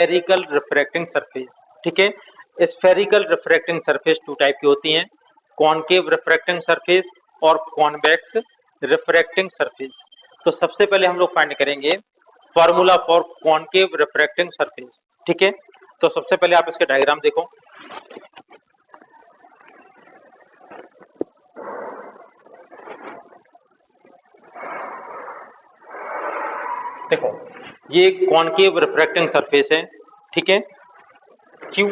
Spherical refracting surface. ठीक है, spherical refracting surface two type की होती हैं, कॉनकेव रिफ्रैक्टिंग सरफेस और कॉन्वेक्स रिफ्रैक्टिंग सरफेस। तो सबसे पहले हम लोग फाइंड करेंगे formula for concave refracting surface. ठीक है, तो सबसे पहले आप इसके डायग्राम देखो। देखो, ये कॉनकेव रिफ्रैक्टिंग सरफेस है। ठीक है, क्यू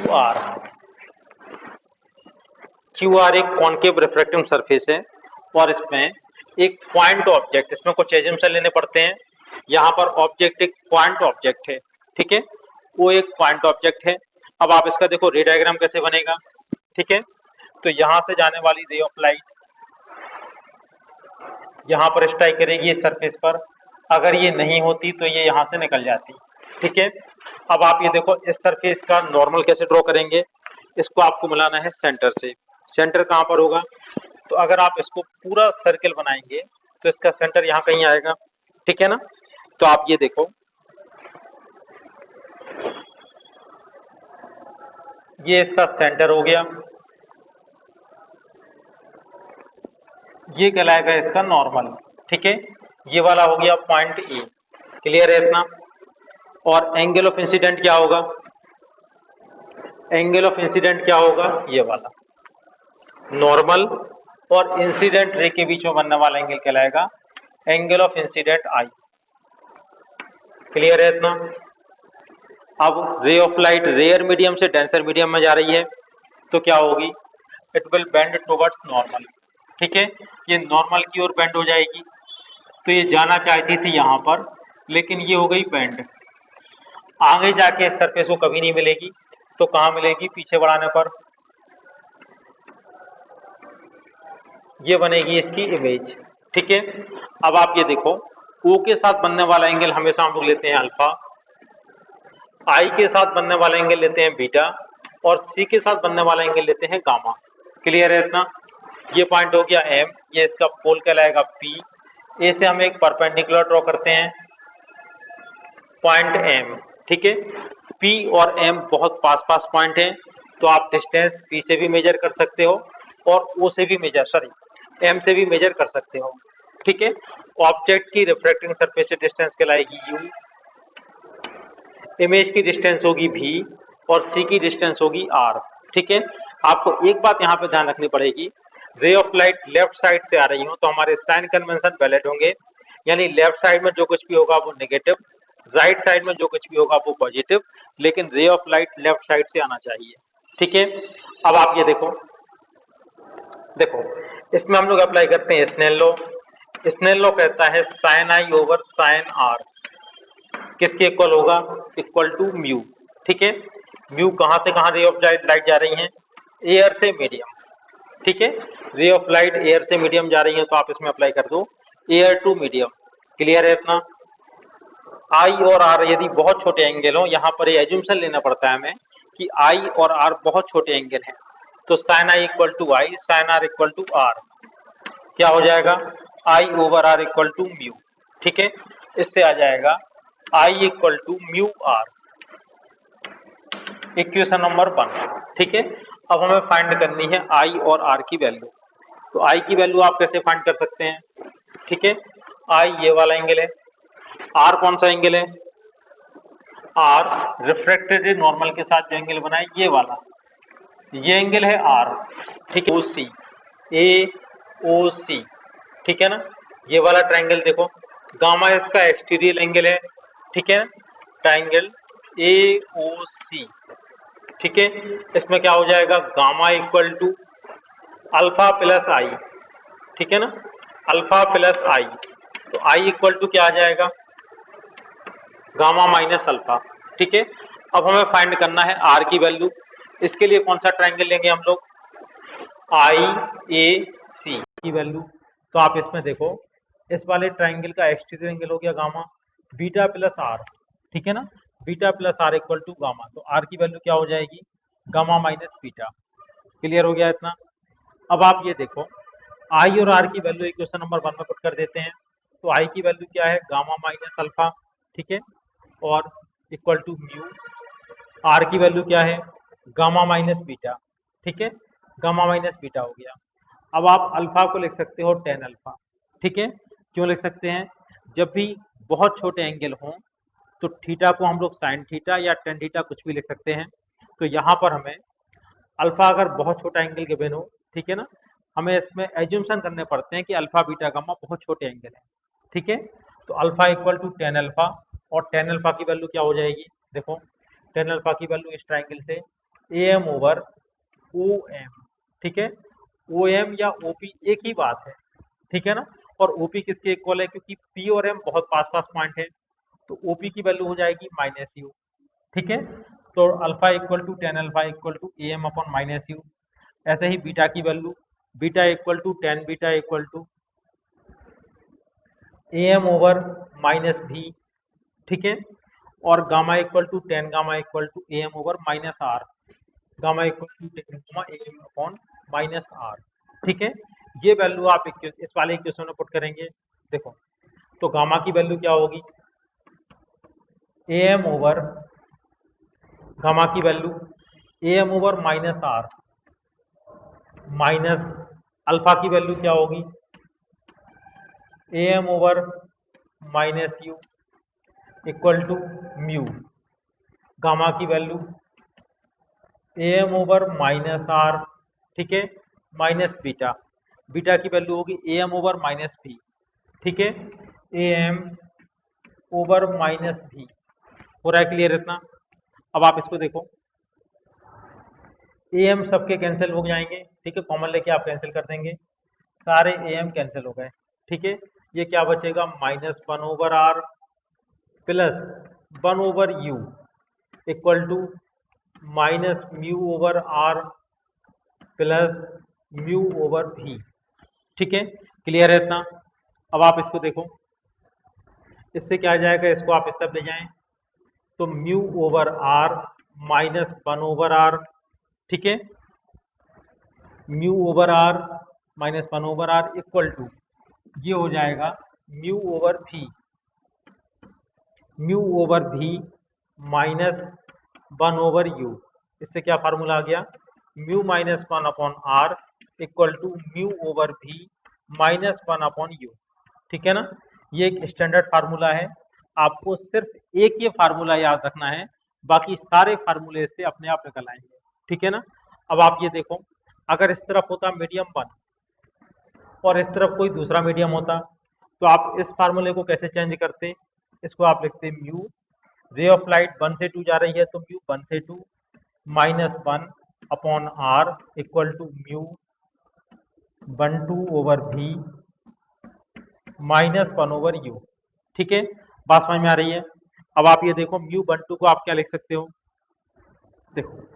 आर एक कॉनकेव रिफ्रैक्टिंग सरफेस है और इसमें एक पॉइंट ऑब्जेक्ट, इसमें कुछ एजम्पशन लेने पड़ते हैं। यहाँ पर ऑब्जेक्ट एक पॉइंट ऑब्जेक्ट है। ठीक है, वो एक पॉइंट ऑब्जेक्ट है। अब आप इसका देखो रे डायग्राम कैसे बनेगा। ठीक है, तो यहाँ से जाने वाली रे ऑफ लाइट यहाँ पर स्ट्राइक करेगी इस सरफेस पर। अगर ये नहीं होती तो ये यहाँ से निकल जाती। ठीक है, अब आप ये देखो इस सरफेस का नॉर्मल कैसे ड्रॉ करेंगे। इसको आपको मिलाना है सेंटर से। सेंटर कहाँ पर होगा, तो अगर आप इसको पूरा सर्कल बनाएंगे तो इसका सेंटर यहाँ कहीं आएगा। ठीक है ना, तो आप ये देखो, ये इसका सेंटर हो गया, ये कहलाएगा इसका नॉर्मल। ठीक है, ये वाला हो गया पॉइंट ए। क्लियर है इतना। और एंगल ऑफ इंसिडेंट क्या होगा, एंगल ऑफ इंसिडेंट क्या होगा, ये वाला नॉर्मल और इंसिडेंट रे के बीच में बनने वाला एंगल कहलाएगा angle of incident I. Clear है इतना। अब ray of light rare medium से डेंसर मीडियम में जा रही है तो क्या होगी, it will bend towards normal. ठीक है, ये नॉर्मल की ओर बेंड हो जाएगी। तो ये जाना चाहती थी यहाँ पर, लेकिन ये हो गई बेंड। आगे जाके इस सरफेस को कभी नहीं मिलेगी, तो कहाँ मिलेगी, पीछे बढ़ाने पर। ये बनेगी इसकी इमेज। ठीक है, अब आप ये देखो, ओ के साथ बनने वाला एंगल हमेशा हम लोग लेते हैं अल्फा, आई के साथ बनने वाला एंगल लेते हैं बीटा, और सी के साथ बनने वाला एंगल लेते हैं गामा। क्लियर है इतना। ये पॉइंट हो गया एम, ये इसका पोल कहलाएगा पी। ए से हम एक परपेंडिकुलर ड्रॉ करते हैं, पॉइंट एम। ठीक है, पी और एम बहुत पास पास पॉइंट हैं, तो आप डिस्टेंस पी से भी मेजर कर सकते हो और ओ से भी मेजर, सॉरी एम से भी मेजर कर सकते हो। ठीक है, ऑब्जेक्ट की रिफ्रैक्टिंग सरफेस से डिस्टेंस कहलाएगी यू, इमेज की डिस्टेंस होगी भी और सी की डिस्टेंस होगी आर। ठीक है, आपको एक बात यहाँ पे ध्यान रखनी पड़ेगी, रे ऑफ लाइट लेफ्ट साइड से आ रही हो तो हमारे साइन कन्वेंशन वैलिड होंगे, यानी लेफ्ट साइड में जो कुछ भी होगा वो नेगेटिव, राइट साइड में जो कुछ भी होगा वो पॉजिटिव, लेकिन रे ऑफ लाइट लेफ्ट साइड से आना चाहिए। ठीक है, अब आप ये देखो, देखो इसमें हम लोग अप्लाई करते हैं स्नेल लॉ। स्नेल लॉ कहता है साइन आई ओवर साइन आर किसके इक्वल होगा, इक्वल टू म्यू। ठीक है, म्यू कहाँ से कहाँ रे ऑफ लाइट जा रही हैं, एयर से मीडियम। ठीक है, रे ऑफ लाइट एयर से मीडियम जा रही है तो आप इसमें अप्लाई कर दो एयर टू मीडियम। क्लियर है इतना। आई और आर यदि बहुत छोटे एंगल हो, यहाँ पर ये एज्यूमशन लेना पड़ता है हमें कि आई और आर बहुत छोटे एंगल हैं, तो sine I equal to I, sine R equal to R, क्या हो जाएगा, I over are equal to mu. ठीक है, इससे आ जाएगा I equal to mu R, equation number 1। ठीक है, अब हमें फाइंड करनी है आई और आर की वैल्यू। तो आई की वैल्यू आप कैसे फाइंड कर सकते हैं। ठीक है, आई ये वाला एंगल है, आर कौन सा एंगल है, आर रिफ्रैक्टेड नॉर्मल के साथ जो एंगल बना है ये वाला, ये एंगल है आर। ठीक है, ओ सी, ए ओ सी। ठीक है ना, ये वाला ट्रायंगल देखो, गामा इसका एक्सटीरियर एंगल है। ठीक है, ट्रायंगल ए ओ सी। ठीक है, इसमें क्या हो जाएगा, gamma equal to alpha plus I. ठीक है ना, अल्फा प्लस आई, तो आई इक्वल टू क्या आ जाएगा, गामा माइनस अल्फा। ठीक है, अब हमें फाइंड करना है आर की वैल्यू। इसके लिए कौन सा ट्रायंगल लेंगे हम लोग, आई ए सी की वैल्यू। तो आप इसमें देखो, इस वाले ट्रायंगल का एक्सटीरियर एंगल हो गया गामा, बीटा प्लस आर। ठीक है ना, beta plus R equal to gamma, तो आर की वैल्यू क्या हो जाएगी, गामा माइनस बीटा। क्लियर हो गया इतना। अब आप ये देखो, आई और आर की वैल्यू इक्वेशन नंबर 1 में पुट कर देते हैं। तो आई की वैल्यू क्या है, गामा माइनस अल्फा। ठीक है, और इक्वल टू म्यू, आर की वैल्यू क्या है, गामा माइनस बीटा, ठीक है, गामा माइनस बीटा हो गया। अब आप अल्फा को लिख सकते हो टेन अल्फा, ठीक है। क्यों लिख सकते हैं, जब भी बहुत छोटे एंगल हों तो थीटा को हम लोग साइन थीटा या टेन थीटा कुछ भी लिख सकते हैं। तो यहाँ पर हमें अल्फा अगर बहुत छोटा एंगल गिवन हो, ठीक है ना, हमें इसमें एज्यूमशन करने पड़ते हैं कि अल्फा बीटा गामा बहुत छोटे एंगल है, ठीक है। तो alpha equal to tan alpha, और टेन अल्फा की वैल्यू क्या हो जाएगी, देखो टेन अल्फा की वैल्यू इस ट्राइंगल से A M over O M, ठीक है। ओ एम या ओ पी एक ही बात है, ठीक है ना। और ओ पी किसके इक्वल है, क्योंकि पी और एम बहुत पास पास पॉइंट है, तो ओ पी की वैल्यू हो जाएगी माइनस यू, ठीक है। तो alpha equal to tan alpha equal to A M upon minus u. ऐसे ही बीटा की value, beta equal to tan beta equal to A M over minus v, ठीक है। और gamma equal to tan gamma equal to A M over minus r, gamma equal to tan gamma A M upon minus are, ठीक है। ये value आप इस वाले equation में पुट करेंगे, देखो तो गामा की वैल्यू क्या होगी, ए एम ओवर गामा की value A M over minus R minus alpha की वैल्यू क्या होगी, A M over minus U equal to mu. Gamma की value A M over minus are, ठीक है, माइनस बीटा, बीटा की value होगी A M over minus v, ठीक है, ए एम ओवर माइनस भी। हो रहा है क्लियर इतना। अब आप इसको देखो, ए एम सबके कैंसिल हो जाएंगे, ठीक है, कॉमन लेके आप कैंसिल कर देंगे, सारे ए एम कैंसिल हो गए, ठीक है। ये क्या बचेगा, minus one over r plus one over u equal to minus mu over r plus mu over v, ठीक है, क्लियर है इतना। अब आप इसको देखो, इससे क्या आ जाएगा, इसको आप इस तरफ ले जाएं तो mu over are minus one over r, ठीक है, mu over are minus one over are equal to ये हो जाएगा mu over v, mu over भी माइनस वन ओवर यू। इससे क्या फार्मूला आ गया, mu minus one upon are equal to mu over भी माइनस वन अपॉन यू, ठीक है ना। ये एक स्टैंडर्ड फार्मूला है, आपको सिर्फ एक ये फार्मूला याद रखना है, बाकी सारे फार्मूले से अपने आप निकल आएंगे, ठीक है ना। अब आप ये देखो, अगर इस तरफ होता मीडियम वन और इस तरफ कोई दूसरा मीडियम होता, तो आप इस फार्मूले को कैसे चेंज करते, इसको आप लिखते mu, ray of light one से टू जा रही है तो म्यू वन से two minus one upon are equal to mu one two over भी माइनस वन ओवर यू, ठीक है, बात समझ में आ रही है। अब आप ये देखो, म्यू वन टू को आप क्या लिख सकते हो, देखो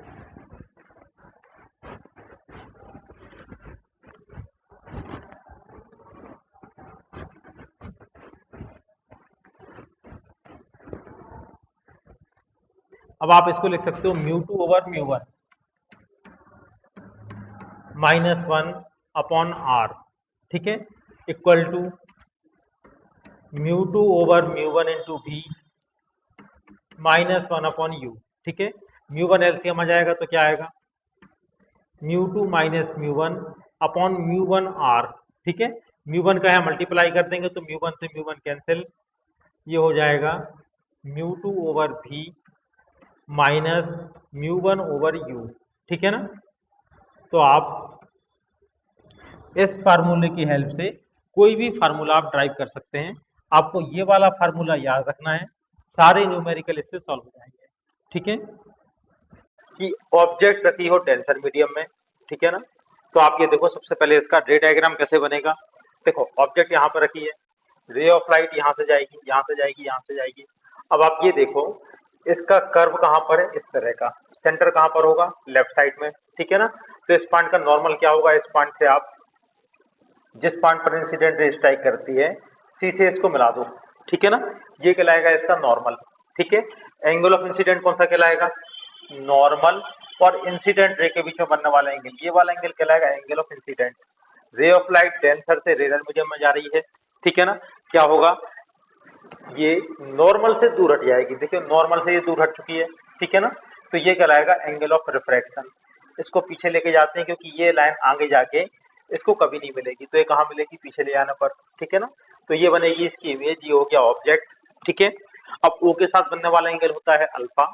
अब आप इसको लिख सकते हो mu two over mu one minus one upon are, ठीक है, equal to mu two over mu one into v minus one upon you, ठीक है। म्यू वन एलसीएम आ जाएगा तो क्या आएगा, mu two minus mu one upon mu one r, ठीक है। म्यू वन का है मल्टीप्लाई कर देंगे तो म्यू वन से म्यू वन कैंसिल, ये हो जाएगा म्यू टू ओवर भी minus mu one over u, ठीक है ना। तो आप इस फार्मूले की हेल्प से कोई भी फार्मूला आप ड्राइव कर सकते हैं, आपको ये वाला फार्मूला याद रखना है, सारे न्यूमेरिकल इससे सॉल्व हो जाएंगे, ठीक है। कि ऑब्जेक्ट रखी हो डेंसर मीडियम में, ठीक है ना। तो आप ये देखो, सबसे पहले इसका रे डायग्राम कैसे बनेगा, देखो ऑब्जेक्ट यहाँ पर रखी है, रे ऑफ लाइट यहाँ से जाएगी यहाँ से जाएगी यहाँ से जाएगी। अब आप ये देखो, इसका कर्व कहाँ पर है, इस तरह का, सेंटर कहाँ पर होगा, लेफ्ट साइड में, ठीक है ना। तो इस पॉइंट का नॉर्मल क्या होगा, इस पॉइंट से आप जिस पॉइंट पर इंसिडेंट रे स्ट्राइक करती है सी से इसको मिला दो, ठीक है ना, ये कहलाएगा इसका नॉर्मल, ठीक है। एंगल ऑफ इंसिडेंट कौन सा कहलाएगा, नॉर्मल, और इंसिडेंट रे के बीच में बनने वाला एंगल, ये वाला एंगल कहलाएगा एंगल ऑफ इंसिडेंट। रे ऑफ लाइट डेंसर से रेरर मीडियम में जा रही है, ठीक है ना, क्या होगा, ये नॉर्मल से दूर हट जाएगी, देखिए नॉर्मल से ये दूर हट चुकी है, ठीक है ना। तो ये कहलाएगा एंगल ऑफ रिफ्रैक्शन। इसको पीछे लेके जाते हैं क्योंकि ये लाइन आगे जाके इसको कभी नहीं मिलेगी, तो ये कहाँ मिलेगी, पीछे ले जाने पर, ठीक है ना। तो ये बनेगी इसकी इमेज, ये हो गया ऑब्जेक्ट, ठीक है। अब ओ के साथ बनने वाला एंगल होता है अल्फा,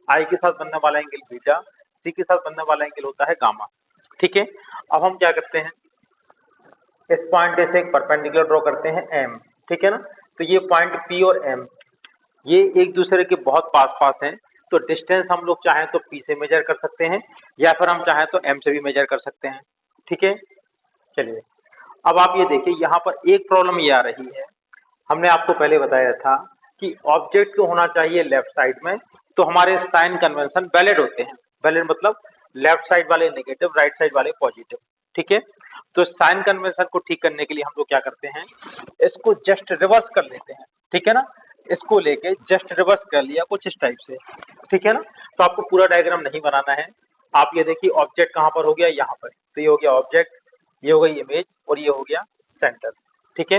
आई के साथ बनने वाला एंगल बीटा, सी के साथ बनने वाला एंगल होता है गामा, ठीक है। अब हम क्या करते हैं, इस पॉइंट से एक परपेंडिकुलर ड्रॉ करते हैं एम, ठीक है ना। तो ये पॉइंट पी और एम ये एक दूसरे के बहुत पास पास हैं, तो डिस्टेंस हम लोग चाहें तो पी से मेजर कर सकते हैं या फिर हम चाहें तो एम से भी मेजर कर सकते हैं, ठीक है। चलिए अब आप ये देखिए, यहाँ पर एक प्रॉब्लम ये आ रही है, हमने आपको पहले बताया था कि ऑब्जेक्ट को होना चाहिए लेफ्ट साइड में, तो हमारे साइन कन्वेंशन वैलिड होते हैं। वैलिड मतलब लेफ्ट साइड वाले नेगेटिव, राइट साइड वाले पॉजिटिव, ठीक है। तो साइन कन्वेंशन को ठीक करने के लिए हम लोग क्या करते हैं, इसको जस्ट रिवर्स कर लेते हैं, ठीक है ना। इसको लेके जस्ट रिवर्स कर लिया कुछ इस टाइप से, ठीक है ना। तो आपको पूरा डायग्राम नहीं बनाना है, आप ये देखिए ऑब्जेक्ट कहाँ पर हो गया, यहाँ पर, तो ये हो गया ऑब्जेक्ट, ये हो गई इमेज और ये हो गया सेंटर, ठीक है।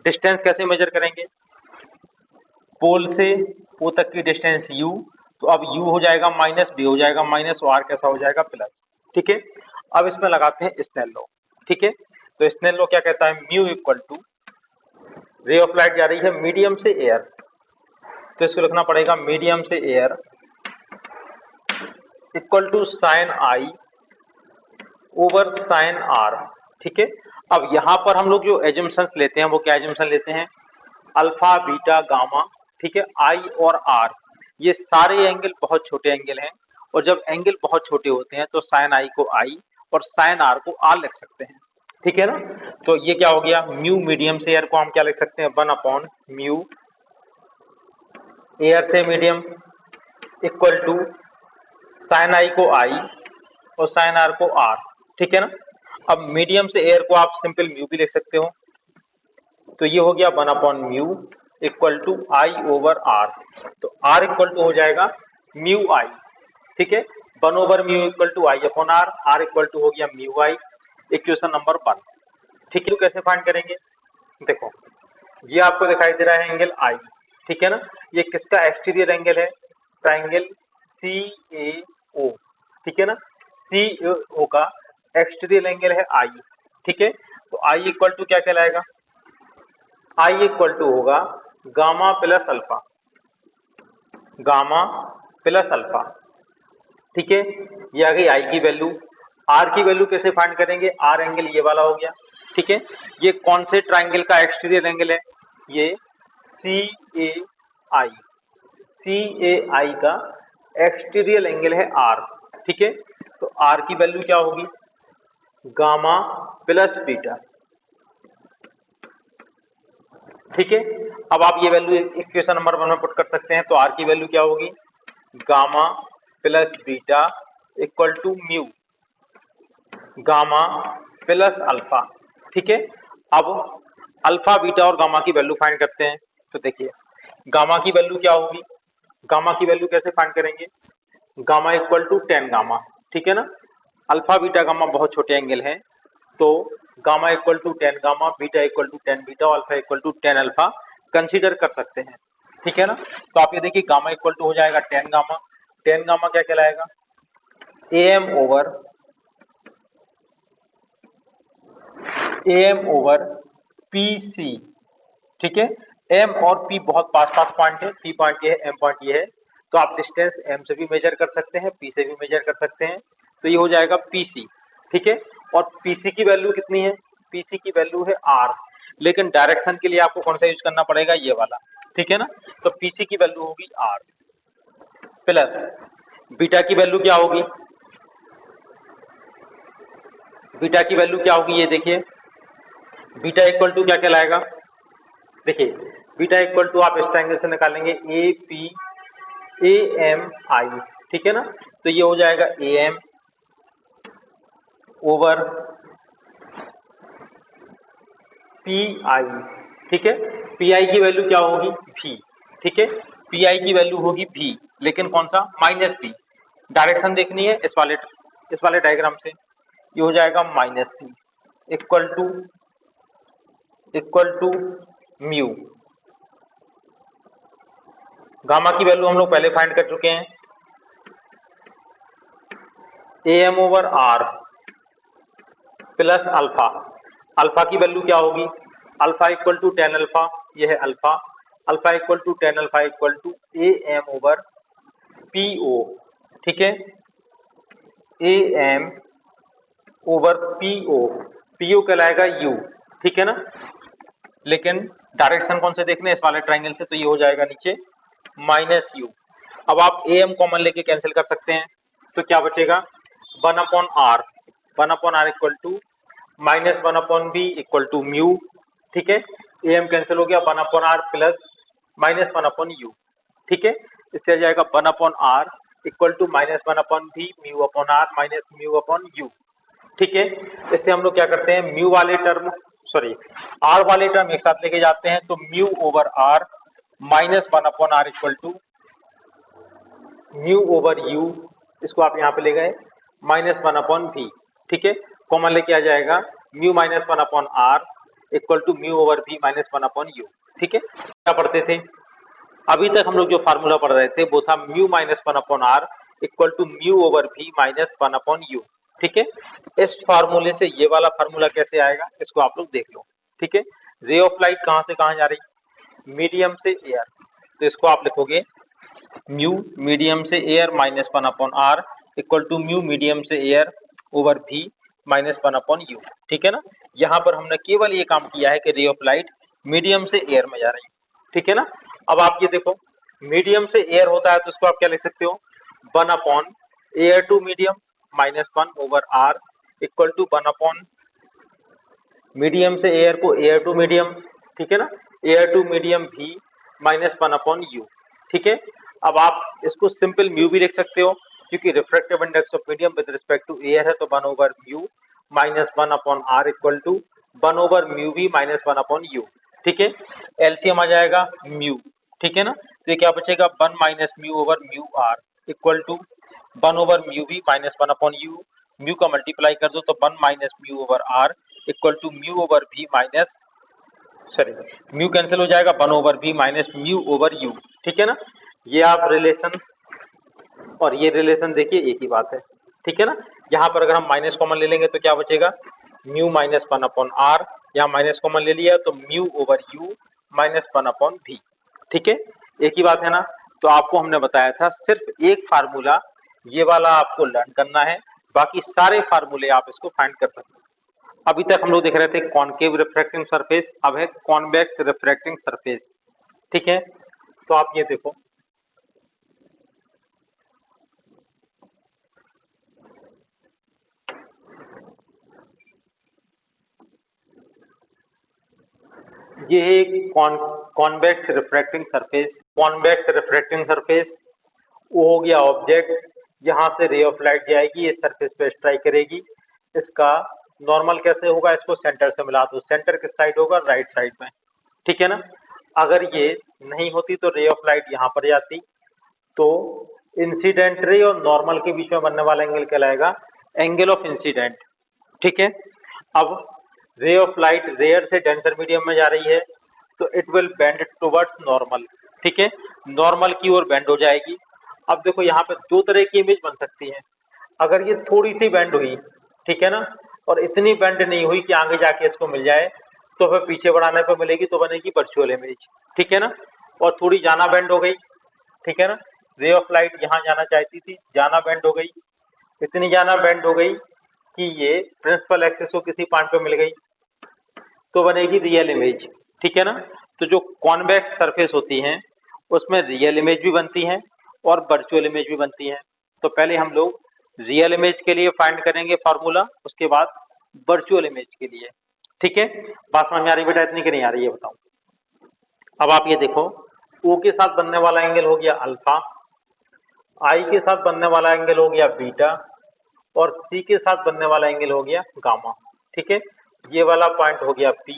डिस्टेंस कैसे मेजर करेंगे, पोल से ओ तक की डिस्टेंस u, तो अब u हो जाएगा माइनस, b हो जाएगा माइनस और r कैसा हो जाएगा प्लस, ठीक है। अब इसमें लगाते हैं स्नेल लॉ, ठीक है। तो स्नेल लॉ क्या कहता है, mu equal to, ray of light जा रही है मीडियम से एयर, तो इसको लिखना पड़ेगा मीडियम से air equal to sine I over sine r, ठीक है। अब यहाँ पर हम लोग जो एजम्पशंस लेते हैं वो क्या एजम्पशन लेते हैं, अल्फा बीटा गामा, ठीक है। आई और आर ये सारे एंगल बहुत छोटे एंगल हैं, और जब एंगल बहुत छोटे होते हैं तो साइन आई को आई और साइन आर को आर लिख सकते हैं, ठीक है ना। तो ये क्या हो गया, म्यू मीडियम से एयर को हम क्या लिख सकते हैं, 1 म्यू एयर से मीडियम इक्वल टू साइन आई को आई और साइन आर को आर, ठीक है ना। अब मीडियम से एयर को आप सिंपल म्यू भी लिख सकते हो, तो ये हो गया 1/म्यू equal to I over R, तो आर इक्वल टू हो जाएगा म्यू आई, ठीक है। 1/म्यू equal to I upon R, R equal to हो गया म्यू आई, इक्वेशन नंबर 1, ठीक है। तो कैसे फाइंड करेंगे, देखो ये आपको दिखाई दे रहा है एंगल आई, ठीक है ना। ये किसका एक्सटीरियर एंगल है, ट्राइंगल सी ए ओ, ठीक है ना। सी ओ का एक्सटीरियर एंगल है आई, ठीक है। तो आई इक्वल टू क्या कहलाएगा, आई इक्वल टू होगा gamma plus alpha, gamma plus alpha, ठीक है। ये आ गई आई की वैल्यू। आर की वैल्यू कैसे फाइंड करेंगे, आर एंगल ये वाला हो गया, ठीक है। ये कौन से ट्राइंगल का एक्सटीरियर एंगल है, ये सी ए आई, सी ए आई का एक्सटीरियर एंगल है आर, ठीक है। तो आर की वैल्यू क्या होगी, गामा प्लस बीटा, ठीक है। अब आप ये वैल्यू इक्वेशन नंबर 1 में पुट कर सकते हैं, तो आर की वैल्यू क्या होगी, gamma plus beta equal to mu gamma plus alpha, ठीक है। अब अल्फा बीटा और गामा की वैल्यू फाइंड करते हैं, तो देखिए गामा की वैल्यू क्या होगी, गामा की वैल्यू कैसे फाइंड करेंगे, गामा इक्वल टू 10 गामा, ठीक है ना। अल्फा बीटा गामा बहुत छोटे एंगल हैं, तो gamma equal to 10 gamma, beta equal to 10 beta और alpha equal to 10 alpha consider कर सकते हैं, ठीक है ना। तो आप ये देखिए गामा इक्वल टू हो जाएगा 10 गामा, 10 गामा क्या कहलाएगा, एम ओवर पी सी, ठीक है। एम और पी बहुत पास पास पॉइंट है, पी पॉइंट ये है, एम पॉइंट ये है, तो आप डिस्टेंस एम से भी मेजर कर सकते हैं, पी से भी मेजर कर सकते हैं, तो ये हो जाएगा पी सी, ठीक है। और पीसी की वैल्यू कितनी है, पीसी की वैल्यू है आर, लेकिन डायरेक्शन के लिए आपको कौन सा यूज करना पड़ेगा, ये वाला, ठीक है ना। तो पीसी की वैल्यू होगी आर प्लस बीटा की वैल्यू क्या होगी, बीटा की वैल्यू क्या होगी, ये देखिए बीटा इक्वल टू क्या कहलाएगा, देखिए बीटा इक्वल टू आप इस ट्रायंगल से निकालेंगे ए पी ए एम आई, ठीक है ना। तो ये हो जाएगा A M over P I, ठीक है। पी आई की वैल्यू क्या होगी, भी, ठीक है। पी आई की वैल्यू होगी भी, लेकिन कौन सा, माइनस भी, डायरेक्शन देखनी है इस वाले डायग्राम से, ये हो जाएगा minus v equal to mu, gamma की वैल्यू हम लोग पहले फाइंड कर चुके हैं, A M over r plus alpha. Alpha की वैल्यू क्या होगी, alpha equal to tan alpha, ये है alpha, alpha equal to tan alpha equal to A M over P O, ठीक है, A M over P O कहलाएगा u, ठीक है ना। लेकिन डायरेक्शन कौन से देखने, इस वाले ट्राइंगल से, तो ये हो जाएगा नीचे माइनस यू। अब आप ए एम कॉमन लेके कैंसिल कर सकते हैं, तो क्या बचेगा, one upon r, one upon are equal to minus one upon v equal to mu, ठीक है, ए एम कैंसिल हो गया, one upon r plus minus one upon you, ठीक है, इससे आ जाएगा one upon are equal to minus one upon v mu upon are minus mu upon you, ठीक है। इससे हम लोग क्या करते हैं, म्यू वाले टर्म, सॉरी आर वाले टर्म एक साथ लेके जाते हैं, तो mu over are minus one upon are equal to mu over u, इसको आप यहाँ पे ले गए माइनस वन अपॉन वी, ठीक है, कॉमन लेके आ जाएगा mu minus one upon are equal to mu over we minus one upon you, ठीक है। क्या पढ़ते थे, अभी तक हम लोग जो फार्मूला पढ़ रहे थे वो था mu minus one upon are equal to mu over we minus one upon you, ठीक है। इस फार्मूले से ये वाला फार्मूला कैसे आएगा, इसको आप लोग देख लो, ठीक है। रे ऑफ लाइट कहाँ से कहाँ जा रही, मीडियम से एयर, तो इसको आप लिखोगे म्यू मीडियम से air minus one upon are equal to mu medium से air over we minus one upon you, ठीक है ना। यहाँ पर हमने केवल ये काम किया है कि रे ऑफ लाइट मीडियम से एयर में जा रही है, ठीक है ना। अब आप ये देखो, मीडियम से एयर होता है तो इसको आप क्या लिख सकते हो, one upon air to medium minus one over are equal to one upon medium से एयर को एयर टू मीडियम, ठीक है ना, air to medium v minus one upon you, ठीक है। अब आप इसको सिंपल म्यू भी लिख सकते हो, क्योंकि refractive index of medium with respect to air है, तो one over mu minus one upon are equal to one over mu v minus one upon you, ठीक है। एलसीएम आ जाएगा म्यू, ठीक है ना, तो ये क्या बचेगा, one minus mu over mu r equal to one over mu v minus one upon u, mu का मल्टीप्लाई कर दो तो one minus mu over are equal to mu over we minus, sorry mu cancel हो जाएगा, one over we minus mu over u, ठीक है ना। ये आप रिलेशन और ये रिलेशन देखिए एक ही बात है, ठीक है ना। यहाँ पर अगर हम माइनस कॉमन ले लेंगे तो क्या बचेगा, mu minus one upon r, यहाँ माइनस कॉमन ले लिया तो mu over you minus one upon v, ठीक है, एक ही बात है ना। तो आपको हमने बताया था सिर्फ एक फार्मूला ये वाला आपको लर्न करना है, बाकी सारे फार्मूले आप इसको फाइंड कर सकते हैं। अभी तक हम लोग देख रहे थे कॉनकेव रिफ्रैक्टिंग सरफेस, अब है कॉन्वेक्स रिफ्रैक्टिंग सरफेस, ठीक है। तो आप ये देखो, ये है convex refracting surface. Convex refracting surface वो हो गया ऑब्जेक्ट, यहाँ से रे ऑफ लाइट जाएगी, इस सरफेस पे स्ट्राइक करेगी, इसका नॉर्मल कैसे होगा, इसको सेंटर से मिला दो, सेंटर किस साइड होगा, राइट साइड में, ठीक है ना। अगर ये नहीं होती तो रे ऑफ लाइट यहाँ पर जाती, तो इंसिडेंट रे और नॉर्मल के बीच में बनने वाला एंगल कहलाएगा एंगल ऑफ इंसिडेंट, ठीक है। अब रे ऑफ लाइट रेयर से डेंसर मीडियम में जा रही है, तो it will bend towards normal, ठीक है, नॉर्मल की ओर बेंड हो जाएगी। अब देखो यहाँ पे दो तरह की इमेज बन सकती है, अगर ये थोड़ी सी बेंड हुई, ठीक है ना, और इतनी बेंड नहीं हुई कि आगे जाके इसको मिल जाए, तो फिर पीछे बढ़ाने पे मिलेगी, तो बनेगी वर्चुअल इमेज, ठीक है ना। और थोड़ी ज्यादा बेंड हो गई, ठीक है ना, रे ऑफ लाइट यहाँ जाना चाहती थी, ज्यादा बेंड हो गई, इतनी ज्यादा बेंड हो गई कि ये प्रिंसिपल एक्सिस को किसी पॉइंट पे मिल गई, तो बनेगी रियल इमेज, ठीक है ना। तो जो कॉन्वेक्स सरफेस होती हैं उसमें रियल इमेज भी बनती हैं और वर्चुअल इमेज भी बनती हैं। तो पहले हम लोग रियल इमेज के लिए फाइंड करेंगे फार्मूला, उसके बाद वर्चुअल इमेज के लिए, ठीक है। बात समझ में आ रही बेटा, इतनी की नहीं आ रही है बताओ। अब आप ये देखो, ओ के साथ बनने वाला एंगल हो गया अल्फा, आई के साथ बनने वाला एंगल हो गया बीटा, और सी के साथ बनने वाला एंगल हो गया गामा, ठीक है। ये वाला पॉइंट हो गया पी,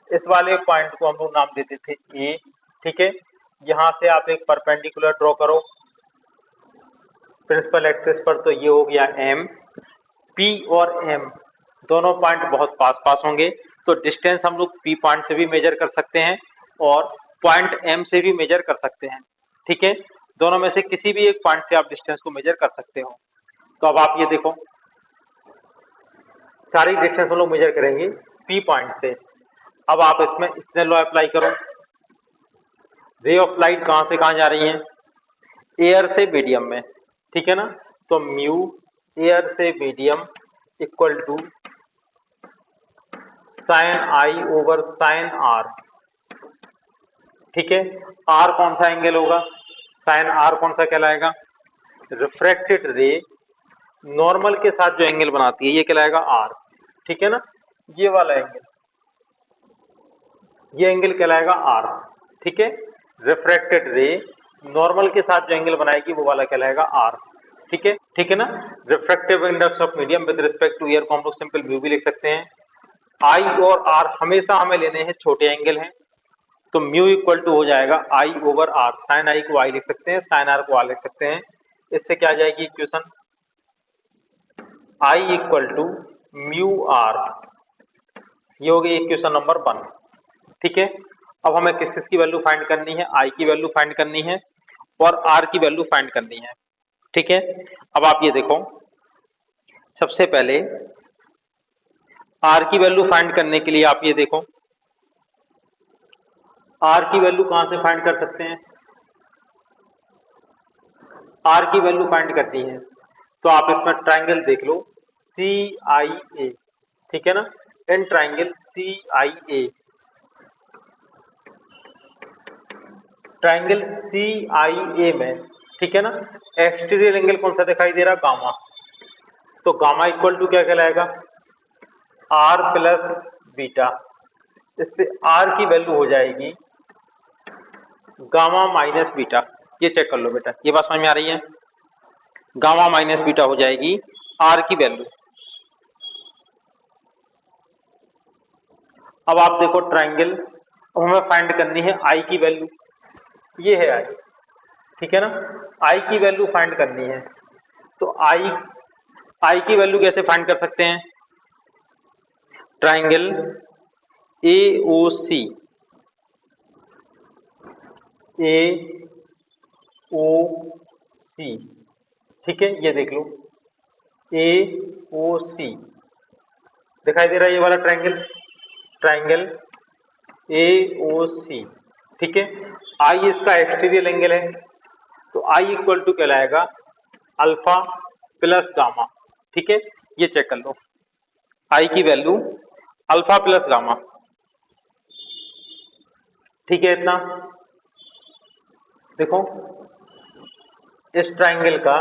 इस वाले पॉइंट को हम लोग नाम देते थे ए, ठीक है। यहाँ से आप एक परपेंडिकुलर ड्रॉ करो प्रिंसिपल एक्सिस पर, तो ये हो गया एम, पी और एम दोनों पॉइंट बहुत पास पास होंगे, तो डिस्टेंस हम लोग पी पॉइंट से भी मेजर कर सकते हैं और पॉइंट एम से भी मेजर कर सकते हैं, ठीक है। दोनों में से किसी भी एक पॉइंट से आप डिस्टेंस को मेजर कर सकते हो। तो अब आप ये देखो, सारी डिस्टेंस हम लोग मेजर करेंगे पी पॉइंट से। अब आप इसमें स्नेल लॉ अप्लाई करो। रे ऑफ लाइट कहां से कहां जा रही है? एयर से मीडियम में, ठीक है ना। तो म्यू एयर से medium equal to sine I over sine r, ठीक है। आर कौन सा एंगल होगा? साइन आर कौन सा कहलाएगा? रिफ्रैक्टेड रे नॉर्मल के साथ जो एंगल बनाती है ये कहलाएगा आर, ठीक है ना। ये वाला एंगल, ये एंगल कहलाएगा आर, ठीक है। रिफ्रैक्टेड रे नॉर्मल के साथ जो एंगल बनाएगी वो वाला कहलाएगा आर, ठीक है ना। Refractive index of medium with respect to air को हम लोग सिंपल म्यू भी लिख सकते हैं। आई और आर हमेशा हमें लेने हैं छोटे एंगल हैं, तो म्यू इक्वल टू हो जाएगा आई ओवर आर। साइन आई को आई लिख सकते हैं, साइन आर को आर लिख सकते हैं। इससे क्या आ जाएगी equation? I equal to mu r, ये हो गई इक्वेशन नंबर 1, ठीक है। अब हमें किस किस की वैल्यू फाइंड करनी है? आई की वैल्यू फाइंड करनी है और आर की वैल्यू फाइंड करनी है, ठीक है। अब आप ये देखो, सबसे पहले आर की वैल्यू फाइंड करने के लिए आप ये देखो, आर की वैल्यू कहां से फाइंड कर सकते हैं? आर की वैल्यू फाइंड करनी है तो आप इसमें ट्राइंगल देख लो सी आई ए, ठीक है ना। In triangle C I A, triangle सी आई ए में, ठीक है ना, एक्सटीरियर एंगल कौन सा दिखाई दे रहा? गामा। तो गामा इक्वल टू क्या कहलाएगा? R plus beta. इससे आर की वैल्यू हो जाएगी गामा माइनस बीटा। ये चेक कर लो बेटा, ये बात समझ में आ रही है? गामा माइनस बीटा हो जाएगी आर की वैल्यू। अब आप देखो ट्राइंगल, अब हमें फाइंड करनी है आई की वैल्यू। ये है आई, ठीक है ना। आई की वैल्यू फाइंड करनी है तो आई की वैल्यू कैसे फाइंड कर सकते हैं? ट्राइंगल ए ओ सी, ए ओ सी, ठीक है, ये देख लो ए ओ सी दिखाई दे रहा है, ये वाला ट्राइंगल, ट्राइंगल ए ओ सी, ठीक है। आई इसका एक्सटीरियर एंगल है तो आई इक्वल टू कहलाएगा अल्फा प्लस गामा, ठीक है। ये चेक कर लो, आई की वैल्यू अल्फा प्लस गामा, ठीक है। इतना देखो, इस ट्राइंगल का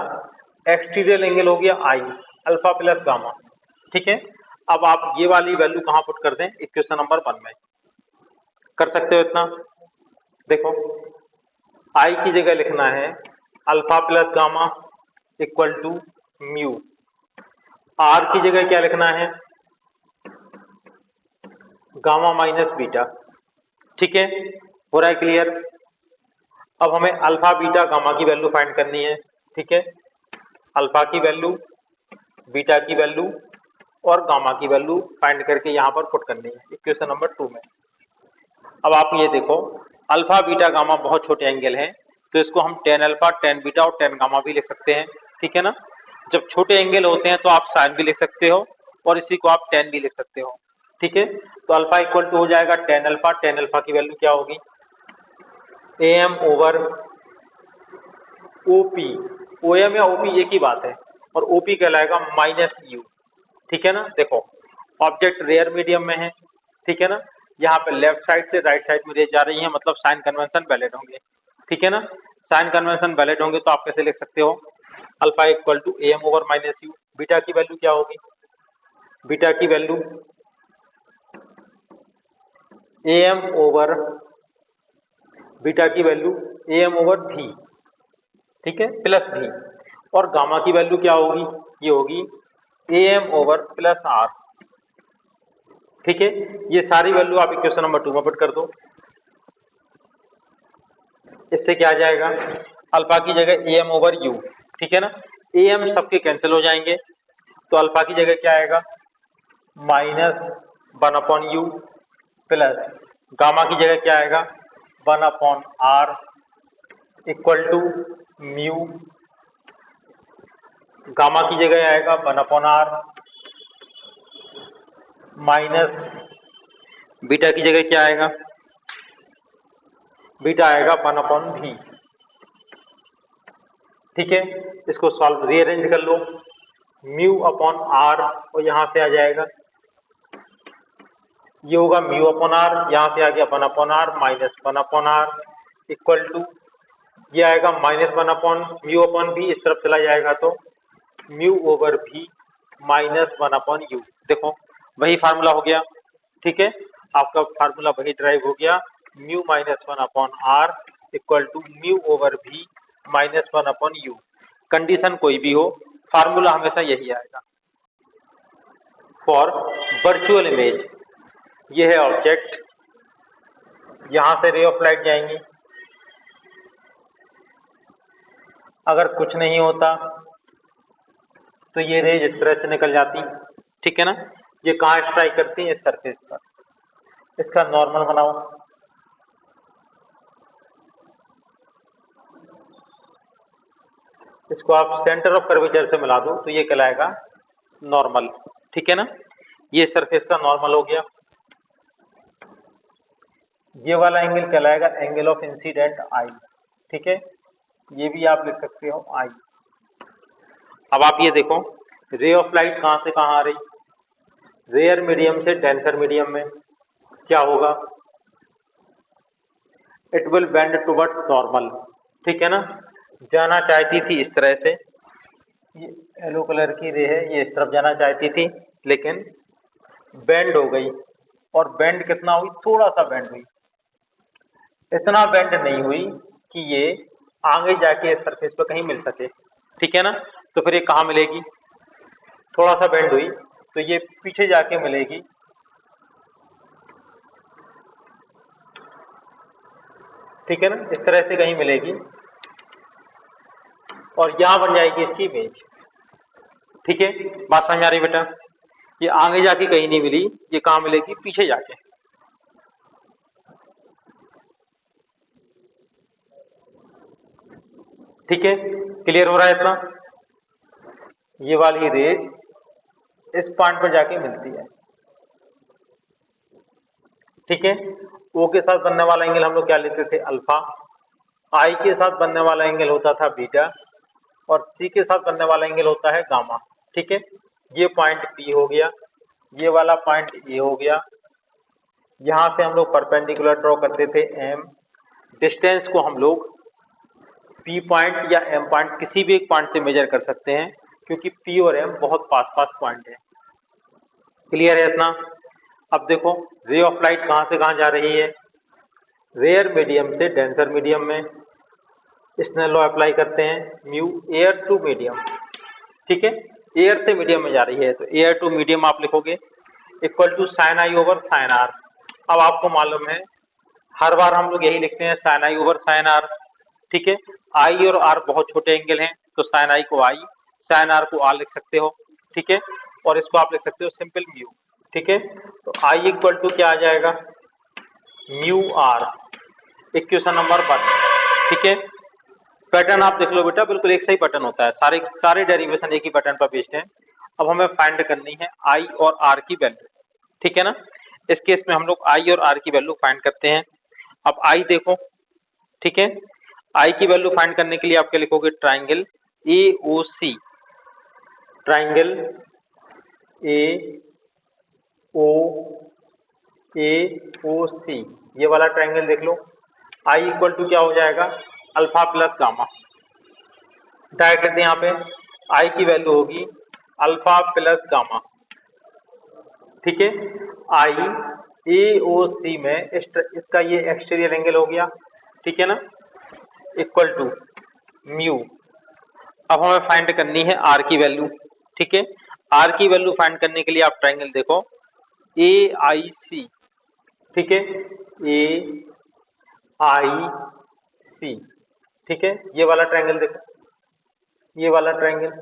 एक्सटीरियर एंगल हो गया आई, अल्फा प्लस गामा, ठीक है। अब आप ये वाली वैल्यू कहां पुट कर दें? इक्वेशन नंबर 1 में कर सकते हो इतना। देखो, आई की जगह लिखना है alpha plus gamma equal to mu. R की जगह क्या लिखना है? गामा माइनस बीटा, ठीक है। हो रहा है क्लियर? अब हमें अल्फा बीटा गामा की वैल्यू फाइंड करनी है, ठीक है। अल्फा की वैल्यू, बीटा की वैल्यू और गामा की वैल्यू फाइंड करके यहां पर पुट करनी है इक्वेशन नंबर 2 में। अब आप ये देखो, अल्फा बीटा गामा बहुत छोटे एंगल हैं तो इसको हम टेन अल्फा टेन बीटा और टेन गामा भी लिख सकते हैं, ठीक है ना। जब छोटे एंगल होते हैं तो आप साइन भी लिख सकते हो और इसी को आप टेन भी लिख सकते हो, ठीक है। तो अल्फा इक्वल टू हो जाएगा टेन अल्फा की वैल्यू क्या होगी? A M over O P, O M या ओपी एक ही बात है, और ओपी कहलाएगा माइनस यू, ठीक है ना। देखो, ऑब्जेक्ट रेयर मीडियम में है, ठीक है ना। यहाँ पे लेफ्ट साइड से राइट साइड में रेज जा रही है, मतलब साइन कन्वेंशन वैलिड होंगे, ठीक है ना। साइन कन्वेंशन वैलिड होंगे तो आप कैसे लिख सकते हो? Alpha equal to A M over minus u. Beta की वैल्यू क्या होगी? बीटा की value A M over, beta की value A M over v, ठीक है, प्लस भी। और गामा की वैल्यू क्या होगी? ये होगी A M over plus r, ठीक है। ये सारी वैल्यू आप इक्वेशन नंबर 2 में पुट कर दो। इससे क्या आ जाएगा? अल्फा की जगह ए एम ओवर यू, ठीक है ना। ए एम सबके कैंसिल हो जाएंगे तो अल्फा की जगह क्या आएगा? माइनस 1/u प्लस गामा की जगह क्या आएगा? 1/r equal to mu gamma की जगह आएगा 1/r माइनस बीटा की जगह क्या आएगा, बीटा आएगा 1/v। ठीक है, इसको सॉल्व रीअरेंज कर लो, म्यू अपॉन आर और यहां से आ जाएगा, ये होगा म्यू अपॉन आर, यहां से आ गया 1/r minus 1/r equal to ये आएगा -1 म्यू अपॉन v, इस तरफ चला जाएगा तो म्यू ओवर v -1/u। देखो वही फार्मूला हो गया। ठीक है, आपका फार्मूला वही ड्राइव हो गया, mu -1/r equal to mu over v -1/u। Condition कोई भी हो, फार्मूला हमेशा यही आएगा। फॉर वर्चुअल इमेज, ये है ऑब्जेक्ट, यहां से रे ऑफ लाइट जाएंगी, अगर कुछ नहीं होता तो ये रेज इस तरह से निकल जाती। ठीक है ना, ये कहाँ स्ट्राइक करती है, इस सरफेस पर। इसका नॉर्मल बनाओ, इसको आप सेंटर ऑफ कर्वेचर से मिला दो तो ये कहलाएगा नॉर्मल। ठीक है ना, ये सरफेस का नॉर्मल हो गया। ये वाला एंगल कहलाएगा एंगल ऑफ इंसिडेंट आई। ठीक है, ये भी आप लिख सकते हो आई। अब आप ये देखो, रे ऑफ लाइट कहां से कहां आ रही, रेयर मीडियम से डेंसर मीडियम में, क्या होगा, it will bend towards normal. ठीक है ना, जाना चाहती थी इस तरह से, ये येलो कलर की रे है, ये इस तरफ जाना चाहती थी लेकिन बेंड हो गई, और बेंड कितना हुई, थोड़ा सा बेंड हुई, इतना बेंड नहीं हुई कि ये आगे जाके इस सरफेस पर कहीं मिल सके। ठीक है ना, तो फिर ये कहाँ मिलेगी, थोड़ा सा बेंड हुई तो ये पीछे जाके मिलेगी, ठीक है ना, इस तरह से कहीं मिलेगी और यहां बन जाएगी इसकी इमेज। ठीक है, बात समझ आ रही बेटा, ये आगे जाके कहीं नहीं मिली, ये कहां मिलेगी, पीछे जाके। ठीक है, क्लियर हो रहा है इतना, ये वाली रेज इस पॉइंट पर जाके मिलती है। ठीक है, ओ के साथ बनने वाला एंगल हम लोग क्या लेते थे, अल्फा, आई के साथ बनने वाला एंगल होता था बीटा, और सी के साथ बनने वाला एंगल होता है गामा। ठीक है, ये पॉइंट पी हो गया, ये वाला पॉइंट ए हो गया, यहां से हम लोग परपेंडिकुलर ड्रॉ करते थे एम, डिस्टेंस को हम लोग पी पॉइंट या एम पॉइंट किसी भी एक पॉइंट से मेजर कर सकते हैं, क्योंकि पी और एम बहुत पास पास पॉइंट है। क्लियर है इतना। अब देखो, रे ऑफ लाइट कहां से कहां जा रही है, रेयर मीडियम से डेंसर मीडियम में, स्नेल लॉ अप्लाई करते हैं, म्यू एयर टू मीडियम। ठीक है, एयर से मीडियम में जा रही है तो एयर टू मीडियम आप लिखोगे equal to sine I over sine r. अब आपको मालूम है हर बार हम लोग यही लिखते हैं, साइन आई ओवर साइन आर। ठीक है, आई और आर बहुत छोटे एंगल हैं तो साइन आई को आई, साइन आर को आर लिख सकते हो। ठीक है, और इसको आप लिख सकते हो सिंपल म्यू। ठीक है, तो आई इक्वल टू क्या आ जाएगा, म्यू आर, इक्वेशन नंबर 1। ठीक है, पैटर्न आप देख लो बेटा, बिल्कुल एक सही पैटर्न होता है, सारे सारे डेरिवेशन एक ही पैटर्न पर बेस्ड है। अब हमें फाइंड करनी है आई और आर की वैल्यू। ठीक है ना, इस केस में हम लोग आई और आर की वैल्यू फाइंड करते हैं। अब आई देखो, ठीक है, आई की वैल्यू फाइंड करने के लिए आप क्या लिखोगे, triangle A O C, triangle A ओ ए ओ सी, ये वाला ट्राइंगल देख लो, आई इक्वल टू क्या हो जाएगा, अल्फा प्लस गामा। डायरेक्ट लेते हैं, यहाँ पे आई की वैल्यू होगी अल्फा प्लस गामा। ठीक है, आई ए ओ सी में इसका ये एक्सटीरियर एंगल हो गया। ठीक है ना, इक्वल टू म्यू। अब हमें फाइंड करनी है आर की वैल्यू। ठीक है, आर की वैल्यू फाइंड करने के लिए आप ट्राइंगल देखो ए आई सी। ठीक है, ए आई सी। ठीक है, ये वाला ट्राइंगल देखो, ये वाला ट्राइंगल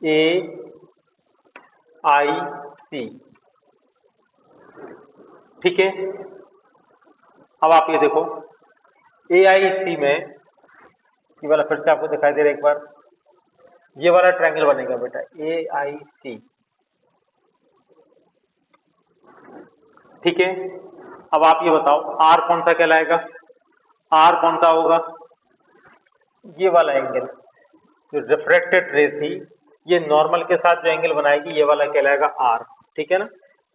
ए आई सी। ठीक है, अब आप ये देखो ए आई सी में, ये वाला फिर से आपको दिखाई दे रहा है एक बार, ये वाला ट्रायंगल बनेगा बेटा AIC, ठीक है। अब आप ये बताओ R कौन सा कहलाएगा, R कौन सा होगा, ये वाला एंगल जो रिफ्रैक्टेड रे थी ये नॉर्मल के साथ जो एंगल बनाएगी ये वाला कहलाएगा R, ठीक है ना।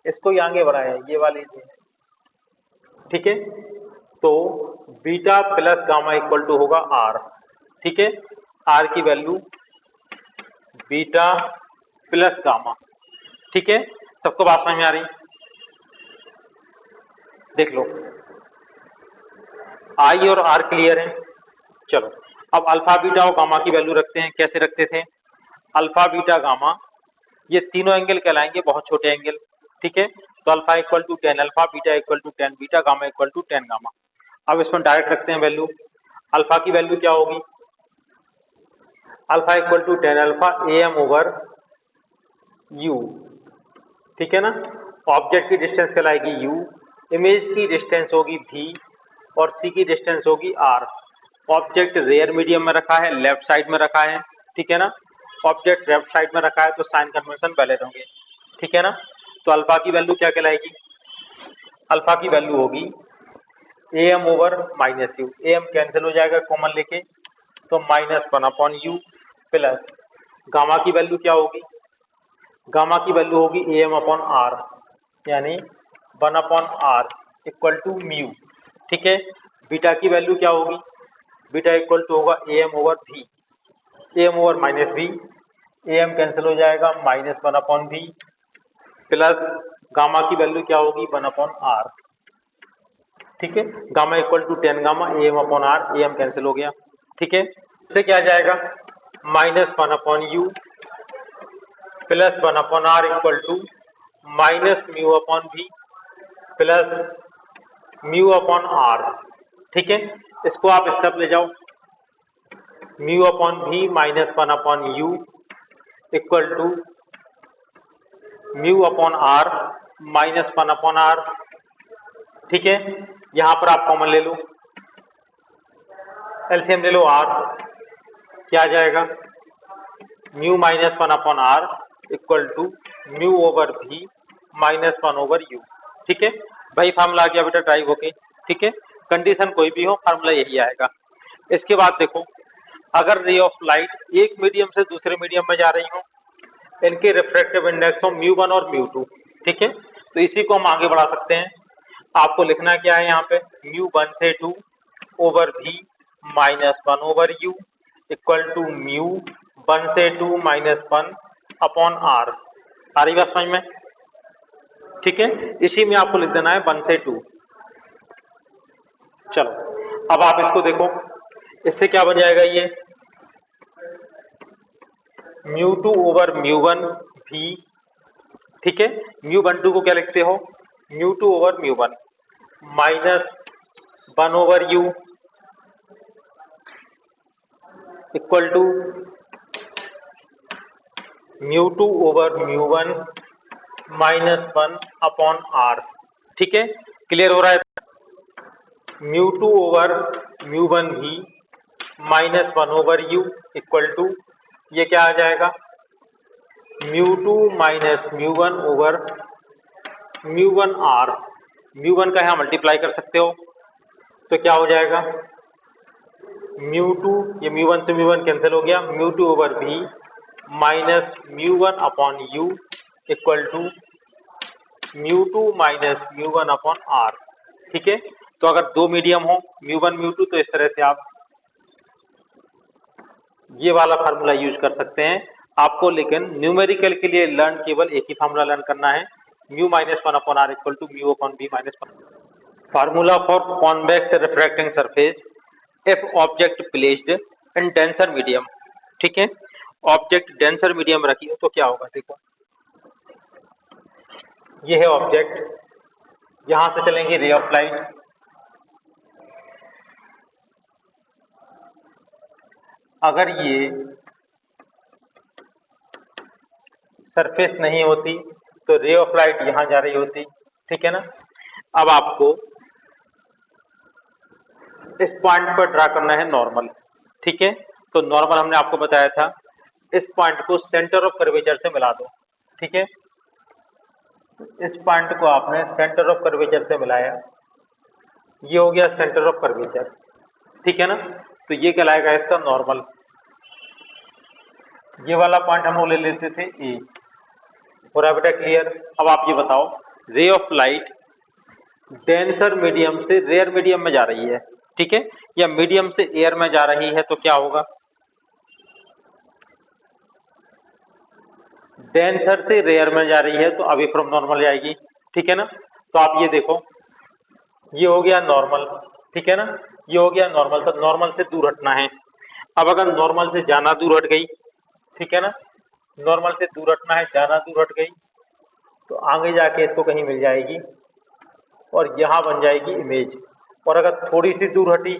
इसको ही आगे बढ़ाया ये वाली थी, ठीक है। तो beta plus gamma equal to होगा R, ठीक है। R की वैल्यू बीटा प्लस गामा, ठीक है। सबको बात समझ में आ रही, देख लो I और R क्लियर है। चलो अब अल्फा बीटा और गामा की वैल्यू रखते हैं, कैसे रखते थे, अल्फा बीटा गामा ये तीनों एंगल कहलाएंगे बहुत छोटे एंगल, ठीक है। तो alpha equal to 10 alpha, beta equal to 10 beta, gamma equal to 10 gamma. अब इसमें डायरेक्ट रखते हैं वैल्यू, अल्फा की वैल्यू क्या होगी, alpha equal to 10 alpha AM over U, ठीक है ना। ऑब्जेक्ट की डिस्टेंस कहलाएगी U, इमेज की डिस्टेंस होगी V और C की डिस्टेंस होगी R। ऑब्जेक्ट रेयर मीडियम में रखा है, लेफ्ट साइड में रखा है, ठीक है ना। ऑब्जेक्ट लेफ्ट साइड में रखा है तो साइन कन्वेंशन वैलिड होंगे, ठीक है ना। तो अल्फा की वैल्यू क्या कहलाएगी, अल्फा की वैल्यू होगी AM over minus you, AM cancel हो जाएगा कॉमन लेके, तो -1 अपॉन यू प्लस गामा की वैल्यू क्या होगी, गामा की वैल्यू होगी AM अपॉन R, यानी 1 upon R equal to mu, ठीक है। बीटा की वैल्यू क्या होगी, बीटा इक्वल टू होगा AM over V, AM over minus V, AM cancel हो जाएगा -1 अपॉन V प्लस गामा की वैल्यू क्या होगी 1 अपॉन R, ठीक है। Gamma equal to 10 gamma, AM upon R, AM cancel हो गया, ठीक है। इससे क्या आ जाएगा -1 upon U plus 1 upon R equal to minus mu upon V plus mu upon R, ठीक है। इसको आप स्टेप ले जाओ, mu upon V -1 upon U equal to mu upon R -1 upon R, ठीक है। यहां पर आप कॉमन ले लो, एलसीएम ले लो R, क्या आ जाएगा mu -1 upon R equal to mu over V -1 over U, ठीक है। भाई फार्मूला आ गया बेटा ड्राइव होके, ठीक है। कंडीशन कोई भी हो फार्मूला यही आएगा। इसके बाद देखो अगर रे ऑफ लाइट एक मीडियम से दूसरे मीडियम में जा रही हो, इनके रिफ्रैक्टिव इंडेक्स हो μ1 और μ2, ठीक है। तो इसी को हम आगे बढ़ा सकते हैं। आपको लिखना क्या है यहाँ पे μ1 से 2 over V -1 over U equal to μ1 से 2 -1 अपॉन R। आ रही बात समझ में, ठीक है। इसी में आपको लिख देना है 1 से 2। चलो अब आप इसको देखो, इससे क्या बन जाएगा ये μ2 ओवर μ1 V, ठीक है। μ12 को क्या लिखते हो μ2 over μ1 -1 over U equal to μ2 over μ1 -1 upon R, ठीक है। क्लियर हो रहा है, μ2 ओवर μ1 भी -1 ओवर U इक्वल टू ये क्या आ जाएगा μ2 माइनस μ1 ओवर μ1 R, μ1 का यहाँ मल्टीप्लाई कर सकते हो तो क्या हो जाएगा μ2, ये μ1 से μ1 कैंसिल हो गया, μ2 over V minus μ1 upon U equal to μ2 minus μ1 upon R, ठीक है। तो अगर दो मीडियम हो μ1 μ2 तो इस तरह से आप ये वाला फार्मूला यूज कर सकते हैं। आपको लेकिन न्यूमेरिकल के लिए लर्न केवल एक ही फार्मूला लर्न करना है, μ-1 upon R equal to mu upon V -1। Formula for convex refracting surface if object placed in denser medium, ठीक है। ऑब्जेक्ट डेंसर मीडियम रखी हो तो क्या होगा, देखो ये है ऑब्जेक्ट, यहां से चलेंगे रे ऑफ लाइट, अगर ये सरफेस नहीं होती तो रे ऑफ लाइट यहां जा रही होती, ठीक है ना। अब आपको इस पॉइंट पर ड्रा करना है नॉर्मल, ठीक है। तो नॉर्मल हमने आपको बताया था इस पॉइंट को सेंटर ऑफ कर्वेचर से मिला दो। ठीक है, इस पॉइंट को आपने सेंटर ऑफ कर्वेचर से मिलाया, ये हो गया सेंटर ऑफ कर्वेचर। ठीक है ना, तो ये कहलाएगा इसका नॉर्मल। ये वाला पॉइंट हम लोग ले लेते थे ए। और अब बेटा क्लियर। अब आप ये बताओ, रे ऑफ लाइट डेंसर मीडियम से रेयर मीडियम में जा रही है, ठीक है, या मीडियम से एयर में जा रही है, तो क्या होगा? डेंसर से रेयर में जा रही है तो अवे फ्रॉम नॉर्मल जाएगी। ठीक है ना, तो आप ये देखो, ये हो गया नॉर्मल। ठीक है ना, ये हो गया नॉर्मल, तो नॉर्मल से दूर हटना है। अब अगर नॉर्मल से जाना दूर हट गई, ठीक है ना, नॉर्मल से दूर हटना है, जाना दूर हट गई, तो आगे जाके इसको कहीं मिल जाएगी और यहाँ बन जाएगी इमेज। और अगर थोड़ी सी दूर हटी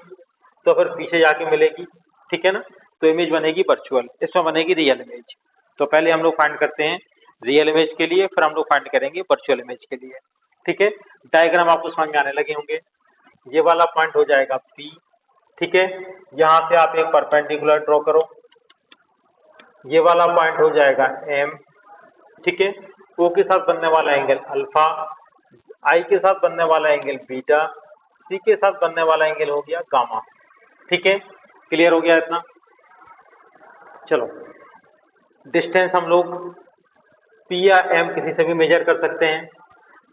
तो फिर पीछे जाके मिलेगी। ठीक है ना, तो इमेज बनेगी वर्चुअल, इसमें बनेगी रियल इमेज। तो पहले हम लोग फाइंड करते हैं रियल इमेज के लिए, फिर हम लोग फाइंड करेंगे वर्चुअल इमेज के लिए। ठीक है, डायग्राम आपको समझ में आने लगे होंगे। ये वाला पॉइंट हो जाएगा P। ठीक है, यहाँ से आप एक परपेंडिकुलर ड्रॉ करो, ये वाला पॉइंट हो जाएगा M। ठीक है, O के साथ बनने वाला एंगल अल्फा, I के साथ बनने वाला एंगल बीटा, C के साथ बनने वाला एंगल हो गया गामा। ठीक है, क्लियर हो गया इतना? चलो, डिस्टेंस हम लोग P या M किसी से भी मेजर कर सकते हैं।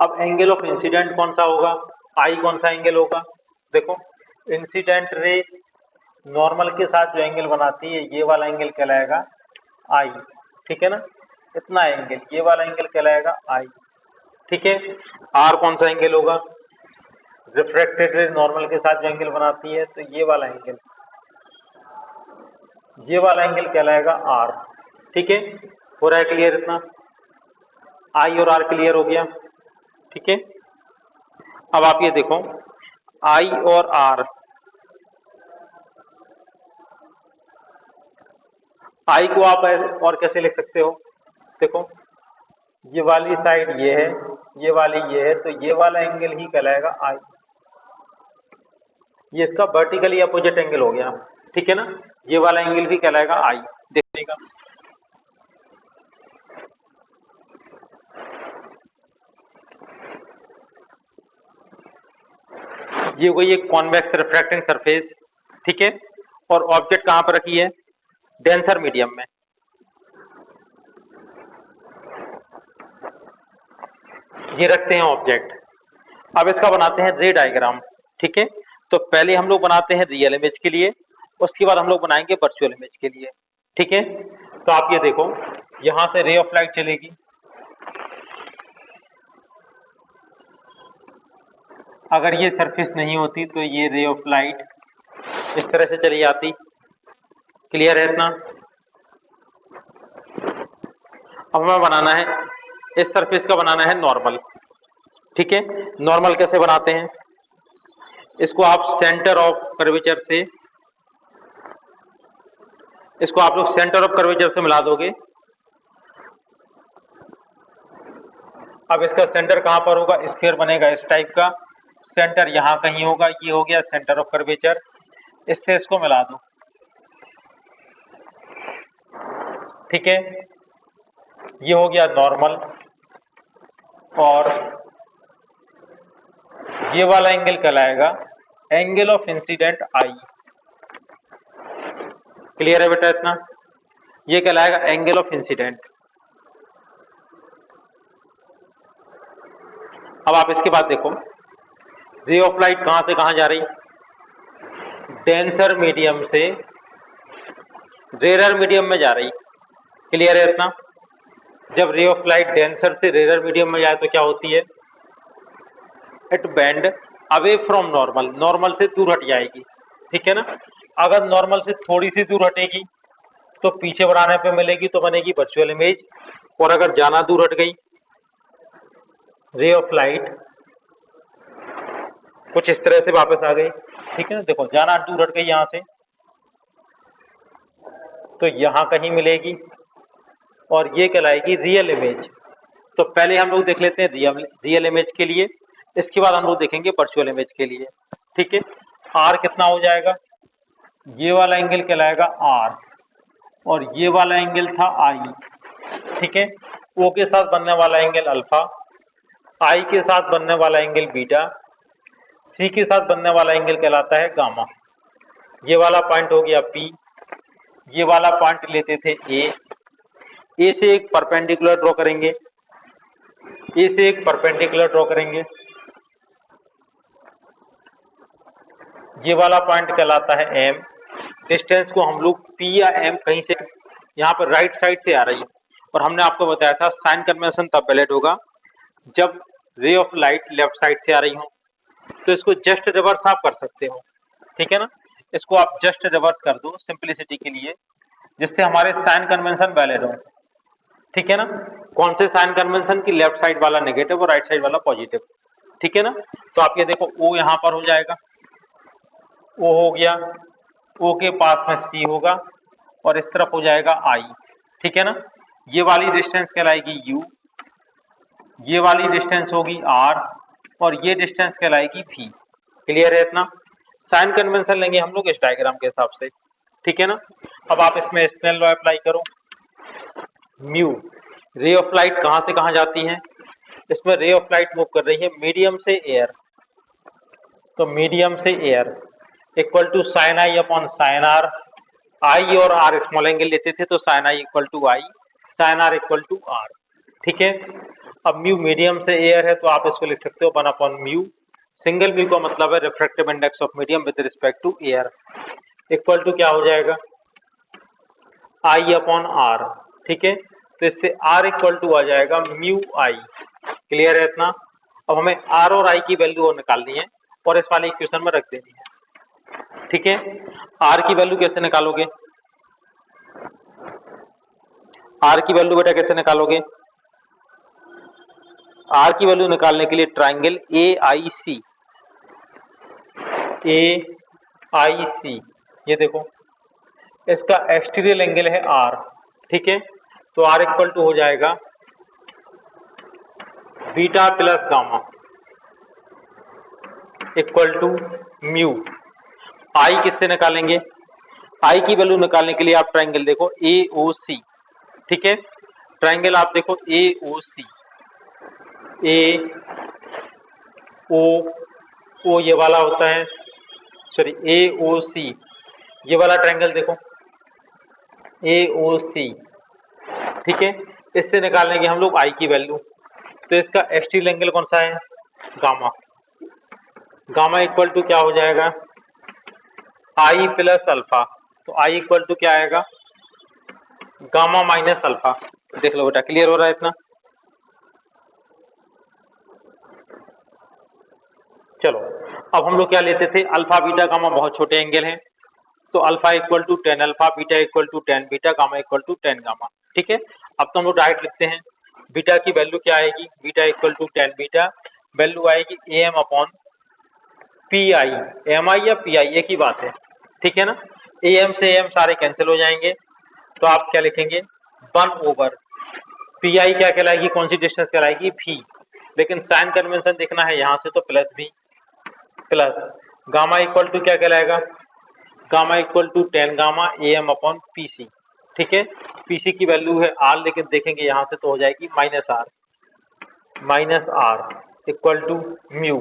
अब एंगल ऑफ इंसिडेंट कौन सा होगा, I कौन सा एंगल होगा? देखो, इंसिडेंट रे नॉर्मल के साथ जो एंगल बनाती है, ये वाला एंगल कहलाएगा I। ठीक है ना, इतना एंगल, ये वाला एंगल कहलाएगा I। ठीक है, R कौन सा एंगल होगा? रिफ्रैक्टेड रे नॉर्मल के साथ जो एंगल बनाती है, तो ये वाला एंगल, ये वाला एंगल कहलाएगा R। ठीक है, हो रहा है क्लियर इतना? I और R क्लियर हो गया। ठीक है, अब आप ये देखो, I और R, I को आप और कैसे लिख सकते हो? देखो, ये वाली साइड ये है, ये वाली ये है, तो ये वाला एंगल ही कहलाएगा I। ये इसका वर्टिकली अपोजिट एंगल हो गया। ठीक है ना, ये वाला एंगल भी कहलाएगा I। देखिएगा, ये कोई एक कॉन्वेक्स रिफ्रैक्टिंग सरफेस। ठीक है, और ऑब्जेक्ट कहां पर रखी है? डेंसर मीडियम में। ये रखते हैं ऑब्जेक्ट। अब इसका बनाते हैं रे डायग्राम। ठीक है, तो पहले हम लोग बनाते हैं रियल इमेज के लिए, उसके बाद हम लोग बनाएंगे वर्चुअल इमेज के लिए। ठीक है, तो आप ये देखो, यहां से रे ऑफ लाइट चलेगी, अगर ये सरफेस नहीं होती तो ये रे ऑफ लाइट इस तरह से चली जाती। क्लियर है इतना? अब हमें बनाना है, इस सरफेस का बनाना है नॉर्मल। ठीक है, नॉर्मल कैसे बनाते हैं? इसको आप सेंटर ऑफ कर्वेचर से, इसको आप लोग सेंटर ऑफ कर्वेचर से मिला दोगे। अब इसका सेंटर कहां पर होगा? स्फीयर बनेगा इस टाइप का, सेंटर यहां कहीं होगा, ये हो गया सेंटर ऑफ कर्वेचर। इससे इसको मिला दो। ठीक है, ये हो गया नॉर्मल, और ये वाला एंगल कहलाएगा angle of incident I। Clear है बेटा इतना? ये कहलाएगा एंगल ऑफ इंसिडेंट। अब आप इसके बाद देखो, रे ऑफ लाइट कहां से कहां जा रही? डेंसर मीडियम से रेरर मीडियम में जा रही। क्लियर है इतना? जब रे ऑफ लाइट डेंसर से रेरर मीडियम में जाए तो क्या होती है? It bend away from normal, normal से दूर हट जाएगी। ठीक है ना, अगर नॉर्मल से थोड़ी सी दूर हटेगी तो पीछे बढ़ाने पे मिलेगी, तो बनेगी वर्चुअल इमेज। और अगर जाना दूर हट गई, रे ऑफ लाइट कुछ इस तरह से वापस आ गई। ठीक है ना, देखो जाना दूर हट गई यहां से, तो यहां कहीं मिलेगी, और ये कहलाएगी रियल इमेज। तो पहले हम लोग देख लेते हैं रियल इमेज के लिए, इसके बाद हम लोग देखेंगे वर्चुअल इमेज के लिए। ठीक है, R कितना हो जाएगा? ये वाला एंगल कहलाएगा R, और ये वाला एंगल था आई, ठीक है। ओ के साथ बनने वाला एंगल अल्फा, आई के साथ बनने वाला एंगल बीटा, सी के साथ बनने वाला एंगल कहलाता है गामा। ये वाला पॉइंट हो गया पी, ये वाला पॉइंट लेते थे ए से एक परपेंडिकुलर ड्रॉ करेंगे, ए से एक परपेंडिकुलर ड्रॉ करेंगे, ये वाला पॉइंट कहलाता है एम। डिस्टेंस को हम लोग पी या एम कहीं से, यहाँ पर राइट साइड से आ रही है, और हमने आपको बताया था साइन कन्वेंशन तब वैलिड होगा जब रे ऑफ लाइट लेफ्ट साइड से आ रही हो। तो इसको जस्ट रिवर्स आप कर सकते हो, ठीक है ना। इसको आप जस्ट रिवर्स कर दो सिंपलिसिटी के लिए, जिससे हमारे साइन कन्वेंशन वैलिड हो, ठीक है ना। कौन से साइन कन्वेंशन की, लेफ्ट साइड वाला नेगेटिव और राइट साइड वाला पॉजिटिव, ठीक है ना। तो आप ये देखो ओ यहाँ पर हो जाएगा, ओ हो गया, ओ के पास में सी होगा और इस तरफ हो जाएगा आई, ठीक है ना। ये वाली डिस्टेंस कहलाएगी यू, ये वाली डिस्टेंस होगी आर, और ये डिस्टेंस कहलाएगी भी। क्लियर है इतना। साइन कन्वेंशन लेंगे हम लोग इस डायग्राम के हिसाब से, ठीक है ना। अब आप इसमें स्नेल लॉ अप्लाई करो। म्यू, रे ऑफ लाइट कहां से कहां जाती है, इसमें रे ऑफ लाइट मूव कर रही है मीडियम से एयर, तो मीडियम से air equal to sine I upon sine R. I और आर स्मॉल एंगल लेते थे तो sine I equal to I, sine R equal to R, ठीक है। अब म्यू मीडियम से एयर है तो आप इसको लिख सकते हो 1 अपॉन म्यू, सिंगल म्यू का मतलब है refractive index of medium with respect to air, equal to क्या हो जाएगा आई अपॉन आर, ठीक है। तो इससे आर इक्वल टू आ जाएगा म्यू आई। क्लियर है इतना। अब हमें आर और आई की वैल्यू निकालनी है और इस वाले इक्वेशन में रख देनी है, ठीक है। आर की वैल्यू कैसे निकालोगे, आर की वैल्यू बेटा कैसे निकालोगे, आर की वैल्यू निकालने के लिए ट्राइंगल ए आई सी, ए आई सी, ये देखो इसका एक्सटीरियर एंगल है आर, ठीक है। तो आर इक्वल टू हो जाएगा beta plus gamma equal to mu. I किससे निकालेंगे, आई की वैल्यू निकालने के लिए आप ट्राइंगल देखो ए ओ सी, ठीक है। ट्राइंगल आप देखो ए ओ सी, ए ओ, ओ ये वाला होता है, सॉरी ए ओ सी, ये वाला ट्राइंगल देखो ए ओ सी, ठीक है। इससे निकालेंगे हम लोग आई की वैल्यू, तो इसका एक्सटीरियर एंगल कौन सा है गामा, गामा इक्वल टू क्या हो जाएगा आई प्लस अल्फा, तो आई इक्वल टू क्या आएगा गामा माइनस अल्फा। देख लो बेटा, क्लियर हो रहा है इतना। चलो अब हम लोग क्या लेते थे, अल्फा बीटा गामा बहुत छोटे एंगल हैं, तो alpha equal to 10 alpha, beta equal to 10 beta, gamma equal to 10 gamma, ठीक है। अब तो हम लोग डायरेक्ट लिखते हैं, बीटा की वैल्यू क्या आएगी, beta equal to 10 beta, value आएगी A M upon P I, M I या पी आई एक ही बात है, ठीक है ना। ए एम से एम सारे कैंसिल हो जाएंगे, तो आप क्या लिखेंगे 1 ओवर पी आई क्या कहलाएगी, कौन सी डिस्टेंस कहलाएगी भी, लेकिन साइन कन्वेंशन देखना है यहाँ से तो प्लस भी, प्लस गामा इक्वल टू क्या कहलाएगा, gamma equal to 10 gamma A M upon P C, ठीक है। पी सी की वैल्यू है आर, लेकिन देखेंगे यहाँ से तो हो जाएगी minus R equal to mu,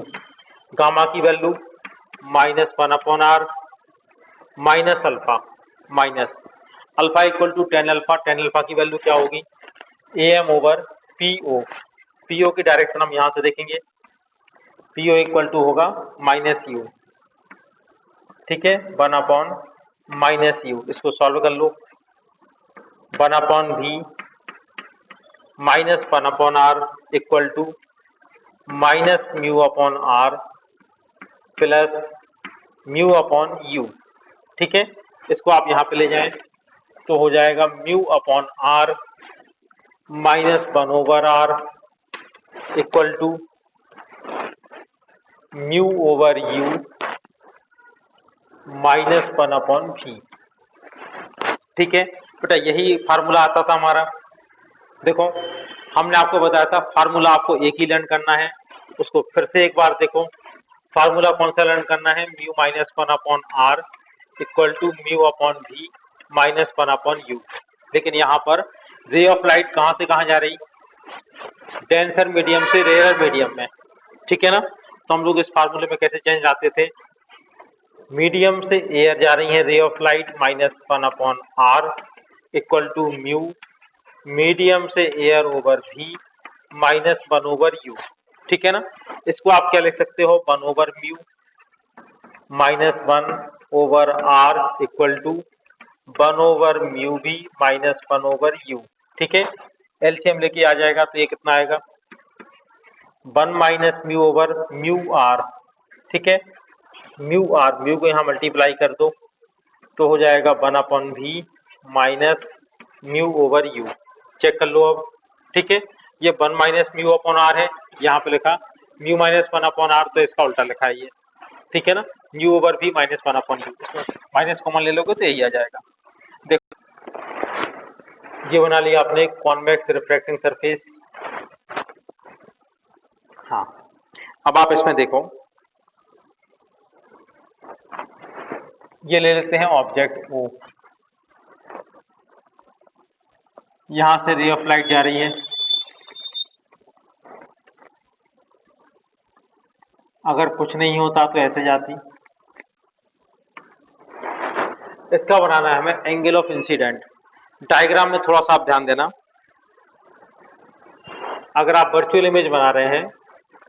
gamma की value -1 upon are minus alpha, minus alpha equal to 10 alpha, 10 alpha की वैल्यू क्या होगी A M over P O, P O की डायरेक्शन हम यहाँ से देखेंगे, पी ओ इक्वल टू होगा माइनस यू, ठीक है। 1 अपॉन माइनस यू, इसको सॉल्व कर लो, 1 अपॉन भी minus 1 upon are equal to minus mu upon r plus mu upon you, ठीक है। इसको आप यहाँ पे ले जाएं तो हो जाएगा mu upon are minus 1 over are equal to mu over you minus 1 upon भी, ठीक है बेटा। यही फार्मूला आता था हमारा। देखो हमने आपको बताया था फार्मूला आपको एक ही लर्न करना है, उसको फिर से एक बार देखो। फार्मूला कौन सा लर्न करना है, mu -1 upon are equal to mu upon भी माइनस वन अपॉन यू। लेकिन यहाँ पर रे ऑफ लाइट कहाँ से कहाँ जा रही, डेंसर मीडियम से रेयर मीडियम में, ठीक है ना। तो हम लोग इस फार्मूले में कैसे चेंज लाते थे, मीडियम से एयर जा रही है ray of light minus one upon are equal to mu medium से एयर ओवर भी माइनस वन ओवर यू, ठीक है ना। इसको आप क्या लिख सकते हो, one over mu minus one over are equal to one over mu v minus one over u, ठीक है। एलसीएम लेके आ जाएगा तो ये कितना आएगा, one minus mu over mu r, ठीक है। म्यू आर, म्यू को यहाँ मल्टीप्लाई कर दो तो हो जाएगा वन अपॉन भी minus mu over U. Check कर लो अब, ठीक है। ये one minus mu upon R है, यहाँ पे लिखा mu minus one upon R, तो इसका उल्टा लिखा है ये, ठीक है ना। म्यू ओवर भी minus one upon U, minus common ले लोगे तो यही आ जाएगा। देखो ये बना लिया आपने कॉन्वेक्स रिफ्रैक्टिंग सरफेस। हाँ, अब आप इसमें देखो, ये ले लेते हैं ऑब्जेक्ट ओ, यहां से रे ऑफ लाइट जा रही है, अगर कुछ नहीं होता तो ऐसे जाती। इसका बनाना है हमें एंगल ऑफ इंसिडेंट। डायग्राम में थोड़ा सा आप ध्यान देना, अगर आप वर्चुअल इमेज बना रहे हैं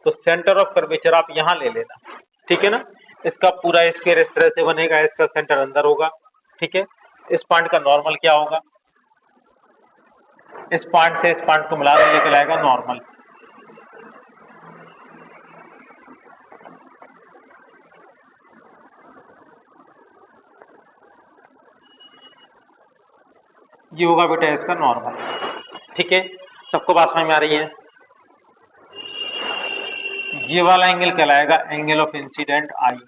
तो सेंटर ऑफ कर्वेचर आप यहां ले लेना, ठीक है ना। इसका पूरा स्क्वायर इस तरह से बनेगा, इसका सेंटर अंदर होगा, ठीक है। इस पॉइंट का नॉर्मल क्या होगा, इस पॉइंट से इस पॉइंट को मिला के निकल आएगा नॉर्मल। ये होगा बेटा इसका नॉर्मल, ठीक है। सबको बात समझ में आ रही है। ये वाला एंगल कहलाएगा एंगल ऑफ इंसिडेंट आई,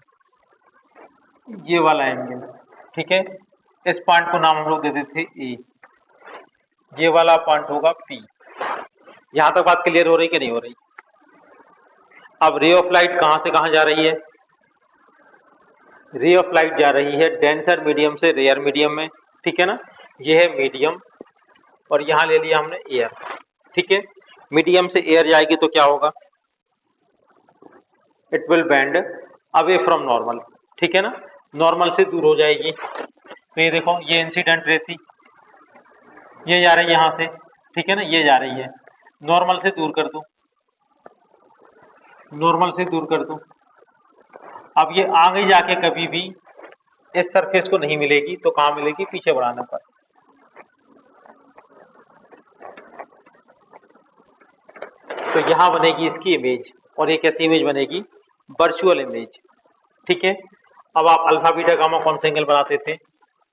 ये वाला एंगल, ठीक है। इस पॉइंट को नाम हम लोग दे देते ए, ये वाला पॉइंट होगा पी। यहां तक बात क्लियर हो रही कि नहीं हो रही। अब रे ऑफ लाइट कहां से कहां जा रही है, रे ऑफ लाइट जा रही है डेंसर मीडियम से रेयर मीडियम में, ठीक है ना। ये है मीडियम और यहां ले लिया हमने एयर, ठीक है। मीडियम से एयर जाएगी तो क्या होगा, it will bend away from normal, ठीक है ना, नॉर्मल से दूर हो जाएगी। तो ये देखो, ये इंसिडेंट रे थी, ये जा रही है यहां से, ठीक है ना, ये जा रही है, नॉर्मल से दूर कर दो, नॉर्मल से दूर कर दो। अब ये आगे जाके कभी भी इस सरफेस को नहीं मिलेगी, तो कहां मिलेगी, पीछे बढ़ाने पर। तो यहां बनेगी इसकी इमेज, और ये कैसी इमेज बनेगी, वर्चुअल इमेज, ठीक है। अब आप अल्फा बीटा गामा कौन से एंगल बनाते थे,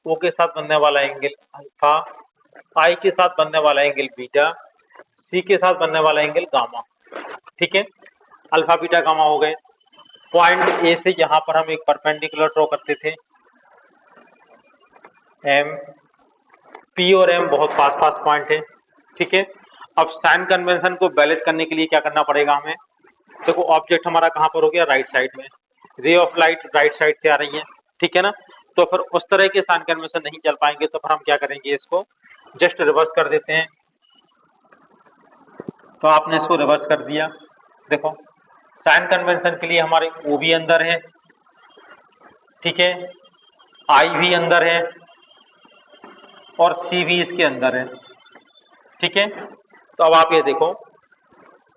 ओ के साथ बनने वाला एंगल अल्फा, आई के साथ बनने वाला एंगल बीटा, सी के साथ बनने वाला एंगल गामा, ठीक है। अल्फा बीटा गामा हो गए। पॉइंट ए से यहां पर हम एक परपेंडिकुलर ड्रॉ करते थे, एम, पी और एम बहुत पास पास पॉइंट है, ठीक है। अब साइन कन्वेंशन को वैलिड करने के लिए क्या करना पड़ेगा हमें, देखो ऑब्जेक्ट हमारा कहां पर हो गया, राइट साइड में, रे ऑफ लाइट राइट साइड से आ रही है, ठीक है ना। तो फिर उस तरह के साइन कन्वेंशन नहीं चल पाएंगे, तो फिर हम क्या करेंगे, इसको जस्ट रिवर्स कर देते हैं। तो आपने इसको रिवर्स कर दिया, देखो साइन कन्वेंशन के लिए हमारे ओ भी अंदर है, ठीक है, आई भी अंदर है और सी भी इसके अंदर है, ठीक है। तो अब आप ये देखो,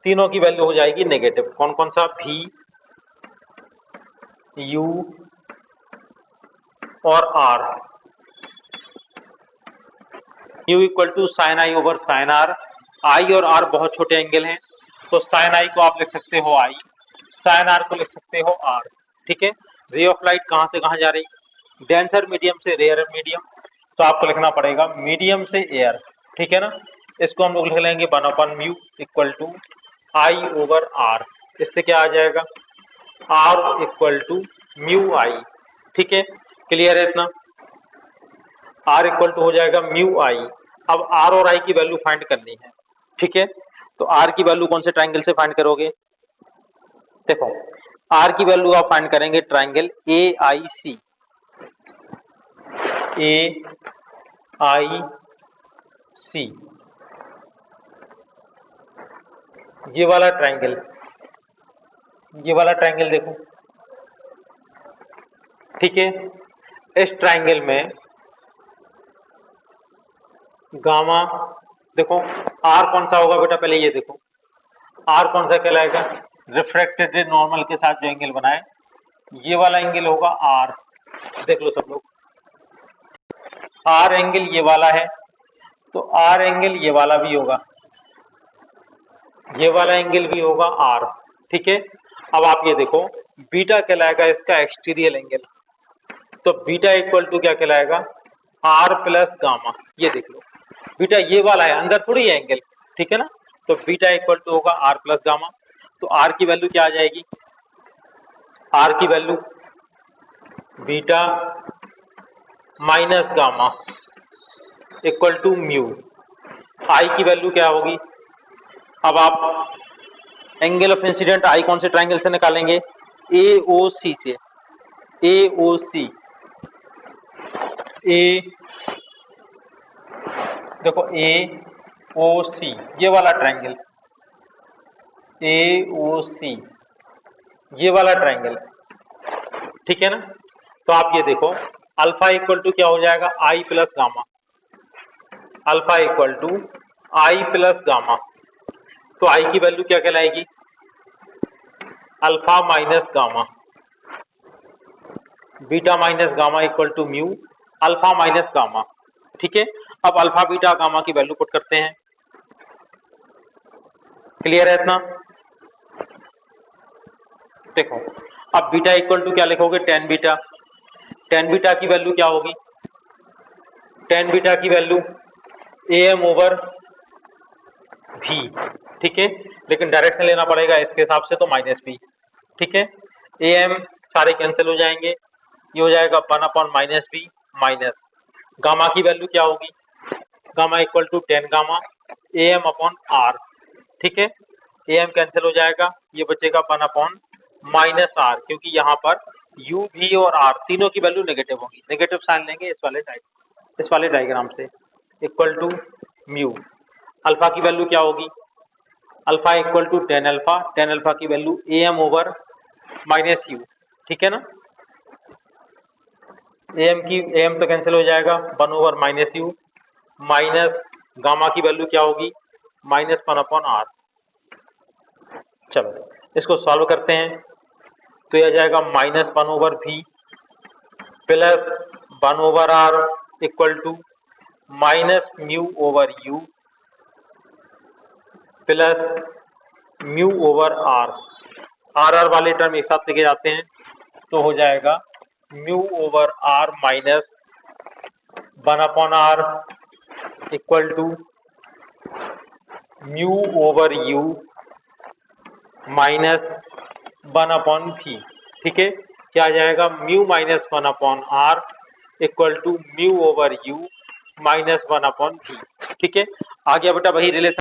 तीनों की वैल्यू हो जाएगी नेगेटिव, कौन कौन सा, भी, यू और R. U equal to sine I over sine R, I और आर बहुत छोटे एंगल हैं, तो साइन आई को आप लिख सकते हो आई, साइन आर को लिख सकते हो आर, ठीक है। रे ऑफ लाइट कहां से कहां जा रही, डेंसर मीडियम से रेयर मीडियम, तो आपको लिखना पड़ेगा मीडियम से एयर, ठीक है ना। इसको हम लोग लिख लेंगे one upon mu equal to I over R, इससे क्या आ जाएगा, R equal to mu I, ठीक है। क्लियर है इतना, आर इक्वल टू हो जाएगा म्यू आई। अब आर और आई की वैल्यू फाइंड करनी है, ठीक है। तो आर की वैल्यू कौन से ट्राइंगल से फाइंड करोगे, देखो आर की वैल्यू आप फाइंड करेंगे ट्राइंगल ए आई सी, ए आई सी, ये वाला ट्रायंगल देखो, ठीक है। इस ट्रायंगल में गामा देखो, आर कौन सा होगा बेटा, पहले ये देखो आर कौन सा कहलाएगा, रिफ्रैक्टेड रे नॉर्मल के साथ जो एंगल बनाए, ये वाला एंगल होगा आर। देख लो सब लोग, आर एंगल ये वाला है, तो आर एंगल ये वाला भी होगा, ये वाला एंगल भी होगा आर, ठीक है। अब आप ये देखो, बीटा कहलाएगा इसका एक्सटीरियर एंगल, तो बीटा इक्वल टू क्या कहलाएगा, आर प्लस गामा। ये देख लो, बीटा ये वाला है, अंदर थोड़ी है एंगल, ठीक है ना, तो बीटा इक्वल टू होगा आर प्लस गामा। तो आर की वैल्यू क्या आ जाएगी, आर की value beta minus gamma equal to mu. I की वैल्यू क्या होगी, अब आप एंगल ऑफ इंसिडेंट आई कौन से ट्रायंगल से निकालेंगे, ए ओ सी से, ए ओ सी, ए देखो ए ओ सी, ये वाला ट्रायंगल, ए ओ सी, ये वाला ट्रायंगल, ठीक है ना। तो आप ये देखो, अल्फा इक्वल टू क्या हो जाएगा, I plus gamma, alpha equal to I plus gamma. तो आई की वैल्यू क्या कहलाएगी, alpha minus gamma, beta minus gamma equal to mu, alpha minus gamma, ठीक है। अब अल्फा बीटा गामा की वैल्यू पुट करते हैं, क्लियर है इतना। देखो अब बीटा इक्वल टू क्या लिखोगे, टेन बीटा, टेन बीटा की वैल्यू क्या होगी, टेन बीटा की value A M over v, ठीक है, लेकिन डायरेक्शन लेना पड़ेगा इसके हिसाब से, तो माइनस बी, ठीक है। ए एम सारे कैंसिल हो जाएंगे, ये हो जाएगा 1 upon minus B, minus gamma की वैल्यू क्या होगी, gamma equal to 10 gamma A M upon are, ठीक है। ए एम कैंसिल हो जाएगा, ये बचेगा 1 अपॉन माइनस आर, क्योंकि यहाँ पर यू भी और आर तीनों की वैल्यू नेगेटिव होगी, नेगेटिव साइन लेंगे इस वाले डायग्राम से, इक्वल टू म्यू। अल्फा की वैल्यू क्या होगी, alpha equal to 10 alpha, 10 alpha की value A M over minus U, ठीक है ना। ए एम तो कैंसिल हो जाएगा, 1 over minus you, minus gamma की वैल्यू क्या होगी, माइनस 1 अपॉन आर। चलो इसको सॉल्व करते हैं, तो यह जाएगा minus 1 over V plus 1 over are equal to minus mu over U plus mu over R, R वाले टर्म एक साथ लेके जाते हैं, तो हो जाएगा mu over are minus 1 upon are equal to mu over you minus 1 upon भी, ठीक है। क्या आ जाएगा, mu minus 1 upon are equal to mu over you minus 1 upon भी, ठीक है। आ गया बेटा वही रिलेशन।